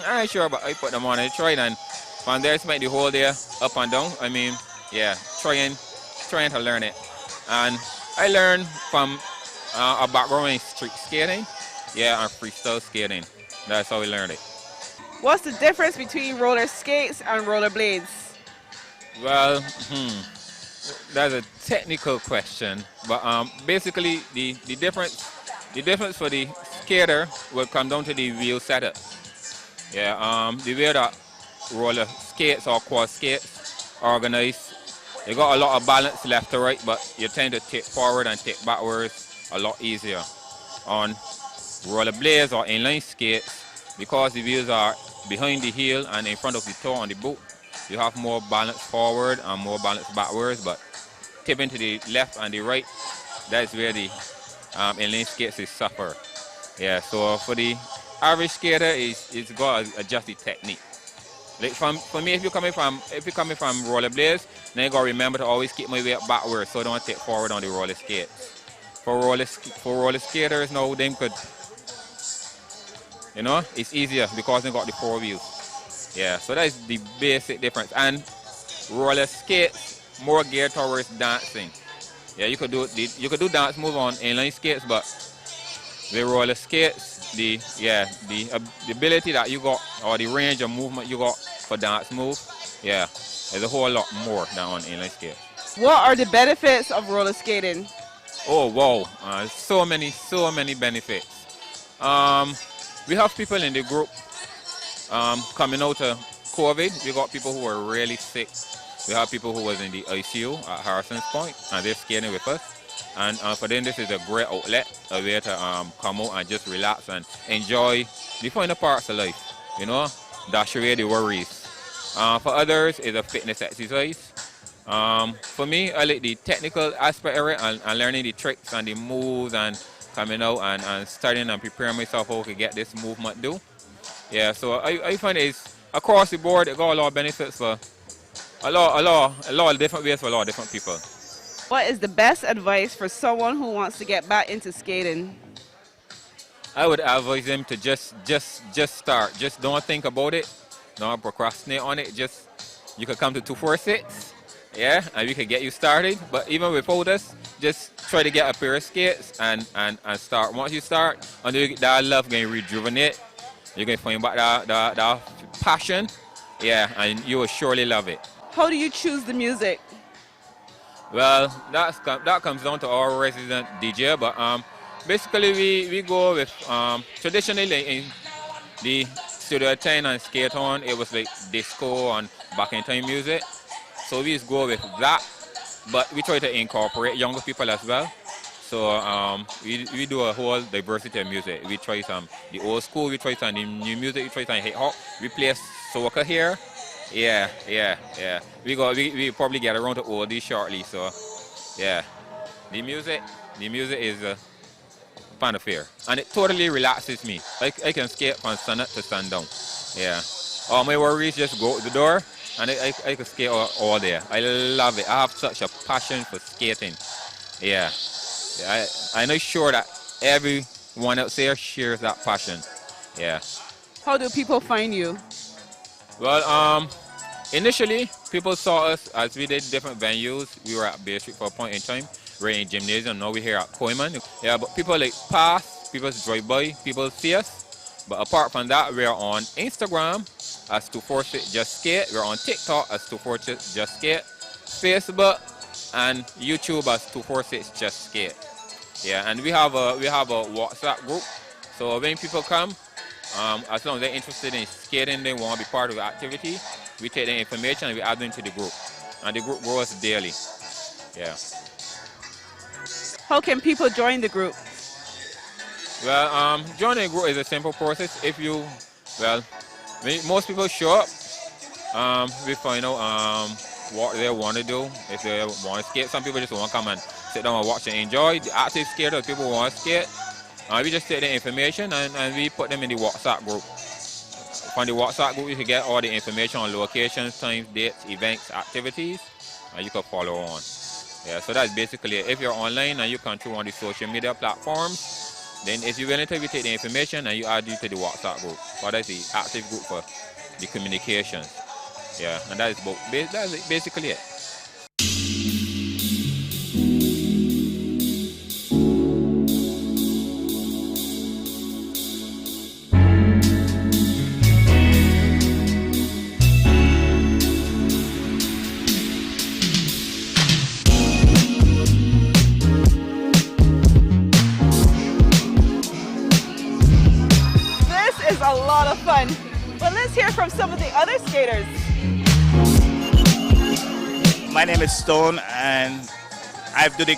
I ain't sure, but I put them on and tried, and from there I spent the whole day up and down. I mean, yeah, trying to learn it. And I learned from a background in street skating, yeah, and freestyle skating. That's how we learned it. What's the difference between roller skates and roller blades? Well, that's a technical question, but basically the difference for the skater will come down to the wheel setup. Yeah, the way that roller skates or quad skates organized, they got a lot of balance left to right, but you tend to tip forward and tip backwards a lot easier. On roller blades or inline skates, because the wheels are behind the heel and in front of the toe on the boot, you have more balance forward and more balance backwards, but tipping to the left and the right, that's where the inline skates is suffer. Yeah, so for the average skater, it's got to adjust the technique. Like for me, if you're coming from rollerblades, then you got to remember to always keep my weight backwards so I don't tip forward on the roller skates. For roller skaters now, them could, it's easier because they got the four wheels. Yeah, so that's the basic difference. And roller skates more geared towards dancing. Yeah, you could do dance move on inline skates, but the roller skates, the ability that you got or the range of movement you got for dance move, yeah, there's a whole lot more than on inline skates. What are the benefits of roller skating? Oh wow, so many benefits. We have people in the group coming out of COVID. We got people who were really sick. We have people who was in the ICU at Harrison's Point, and they're skating with us. And for them, this is a great outlet, a way to come out and just relax and enjoy the finer parts of life, dash away the worries. For others, it's a fitness exercise. For me, I like the technical aspect of it and learning the tricks and the moves and coming out and studying and preparing myself how to get this movement do. Yeah, so I find it's across the board. It got a lot of benefits for a lot of different ways for a lot of different people. What is the best advice for someone who wants to get back into skating? I would advise them to just start. Just don't think about it. Don't procrastinate on it. Just you can come to 246, yeah, and we can get you started. But even without us, just try to get a pair of skates and start. Once you start, and that love can rejuvenate. You can find back that passion, yeah, and you will surely love it. How do you choose the music? Well, that comes down to our resident DJ, but basically we go with traditionally in the Studio 10 and Skate On, it was like disco and back in time music. So we just go with that, but we try to incorporate younger people as well. So we do a whole diversity of music. We try some the old school, we try some the new music, we try some hip hop. We play soca here. Yeah. We probably get around to oldies shortly. So yeah, the music is a fun affair, and it totally relaxes me. I can skate from sun up to sundown. Yeah, all my worries just go out the door, and I can skate all day. I love it. I have such a passion for skating. Yeah, I'm not sure that everyone else there shares that passion. Yeah. How do people find you? Well, initially, people saw us as we did different venues. We were at Bay Street for a point in time. We're in gymnasium, now we're here at Coleman. Yeah, but people like pass, people drive by, people see us. But apart from that, we're on Instagram as 246 Just Skate. We're on TikTok as 246 Just Skate. Facebook and YouTube as 246 Just Skate. Yeah, and we have a WhatsApp group. So when people come, as long as they're interested in skating, they want to be part of the activity, we take the information and we add them to the group. And the group grows daily. Yeah. How can people join the group? Well, joining the group is a simple process. Most people show up, we find out what they want to do. If they want to skate, some people just want to come and sit down and watch and enjoy. The active skaters, people who want to skate, we just take the information and we put them in the WhatsApp group. From the WhatsApp group, you can get all the information on locations, times, dates, events, activities, and you can follow on. Yeah, so that's basically it. If you're online and you come through on the social media platforms, then if you're willing to, we take the information and you add you to the WhatsApp group. But that's the active group for the communications. Yeah, and that's basically it. A lot of fun. But let's hear from some of the other skaters. My name is Stone, and I do the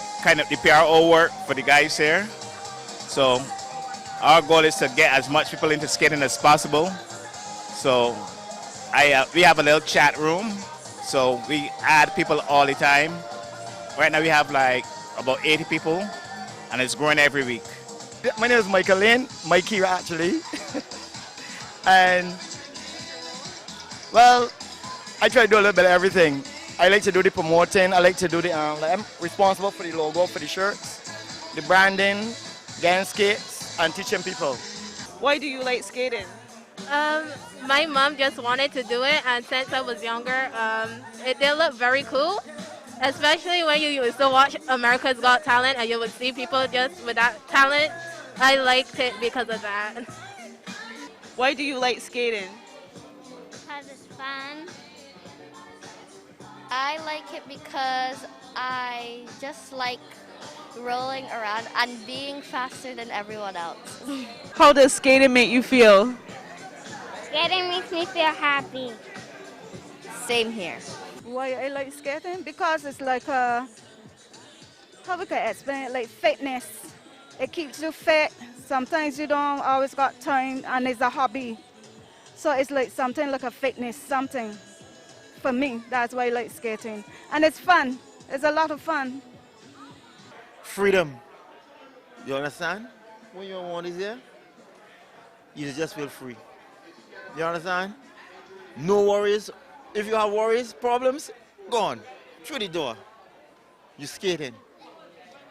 PRO work for the guys here. So our goal is to get as much people into skating as possible. So we have a little chat room. So we add people all the time. Right now we have like about 80 people, and it's growing every week. My name is Michael Lane, Mikey actually. And, well, I try to do a little bit of everything. I like to do the promoting. I like to do the, I'm responsible for the logo, for the shirts, the branding, getting skates, and teaching people. Why do you like skating? My mom just wanted to do it, and since I was younger, it did look very cool. Especially when you used to watch America's Got Talent and you would see people just with that talent. I liked it because of that. Why do you like skating? Because it's fun. I like it because I just like rolling around and being faster than everyone else. How does skating make you feel? Skating makes me feel happy. Same here. Why I like skating? Because it's like a, how we can explain it, like fitness. It keeps you fit. Sometimes you don't always got time, and it's a hobby. So it's like something like a fitness, something. For me, that's why I like skating. And it's fun. It's a lot of fun. Freedom. You understand? When your money is here, you just feel free. You understand? No worries. If you have worries, problems, gone. Through the door. You skating.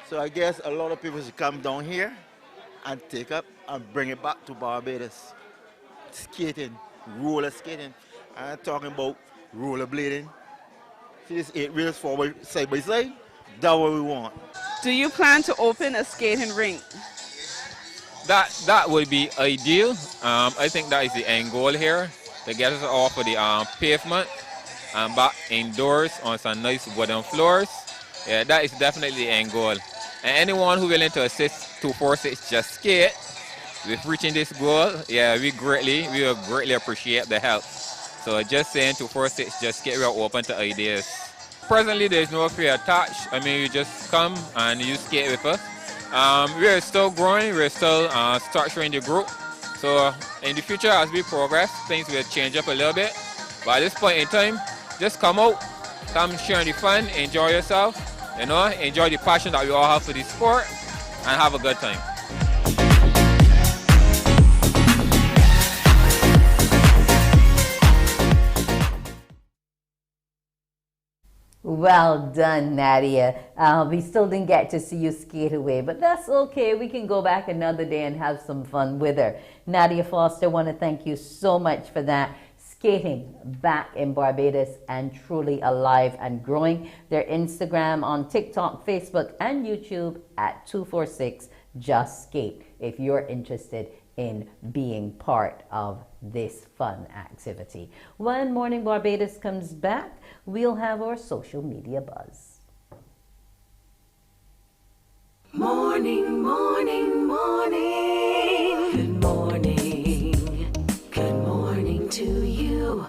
So I guess a lot of people should come down here and take up and bring it back to Barbados. Skating, roller skating. I'm talking about rollerblading. See this 8 wheels forward side by side? That's what we want. Do you plan to open a skating rink? That would be ideal. I think that is the end goal here, to get us off of the pavement and back indoors on some nice wooden floors. Yeah, that is definitely the end goal. And anyone who willing to assist 246 Just Skate with reaching this goal, yeah, we will greatly appreciate the help. So just saying 246 Just Skate, we are open to ideas. Presently, there's no fee attached. I mean, you just come and you skate with us. We're still growing, we're still structuring the group. So in the future, as we progress, things will change up a little bit. But at this point in time, just come out, come share the fun, enjoy yourself, you know, enjoy the passion that we all have for the sport, and have a good time. Well done, Nadia. We still didn't get to see you skate away, but that's okay. We can go back another day and have some fun with her. Nadia Foster, I want to thank you so much for that. Skating back in Barbados and truly alive and growing. Their Instagram on TikTok, Facebook, and YouTube at 246 Just Skate if you're interested in being part of this fun activity. When Morning Barbados comes back, we'll have our social media buzz. Morning, morning, morning. Good morning. Good morning to you.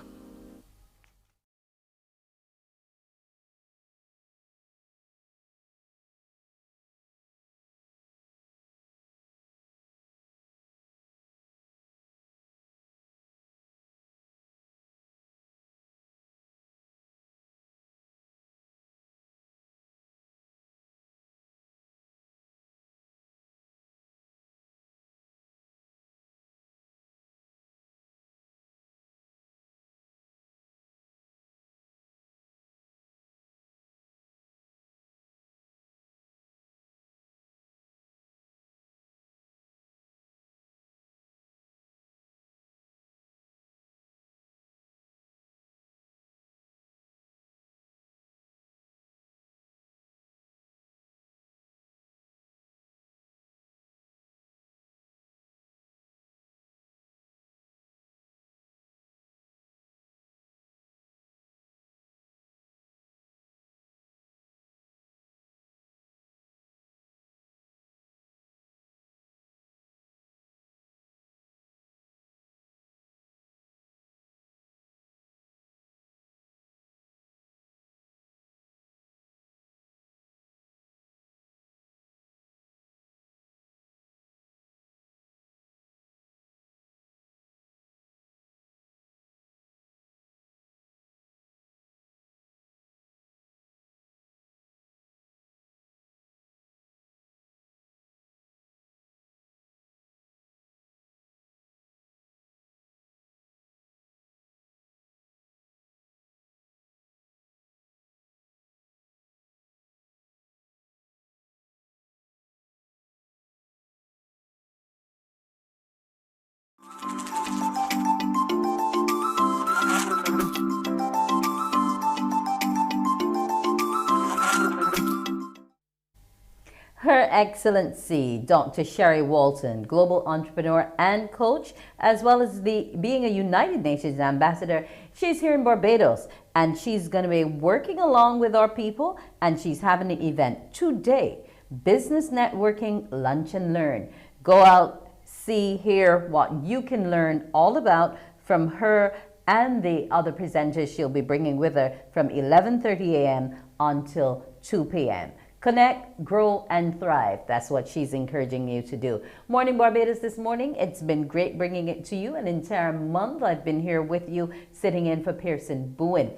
Her Excellency, Dr. Sherry Walton, global entrepreneur and coach, as well as being a United Nations ambassador. She's here in Barbados, and she's going to be working along with our people, and she's having an event today, Business Networking Lunch and Learn. Go out, see, hear what you can learn all about from her and the other presenters she'll be bringing with her from 11:30 a.m. until 2 p.m. Connect, grow, and thrive. That's what she's encouraging you to do. Morning Barbados this morning. It's been great bringing it to you. An entire month I've been here with you, sitting in for Pearson Bowen.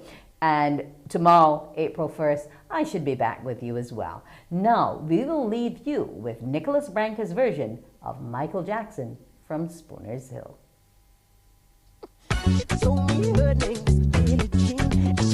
And tomorrow, April 1st, I should be back with you as well. Now, we will leave you with Nicholas Branca's version of Michael Jackson from Spooner's Hill. So me her name is Billie Jean.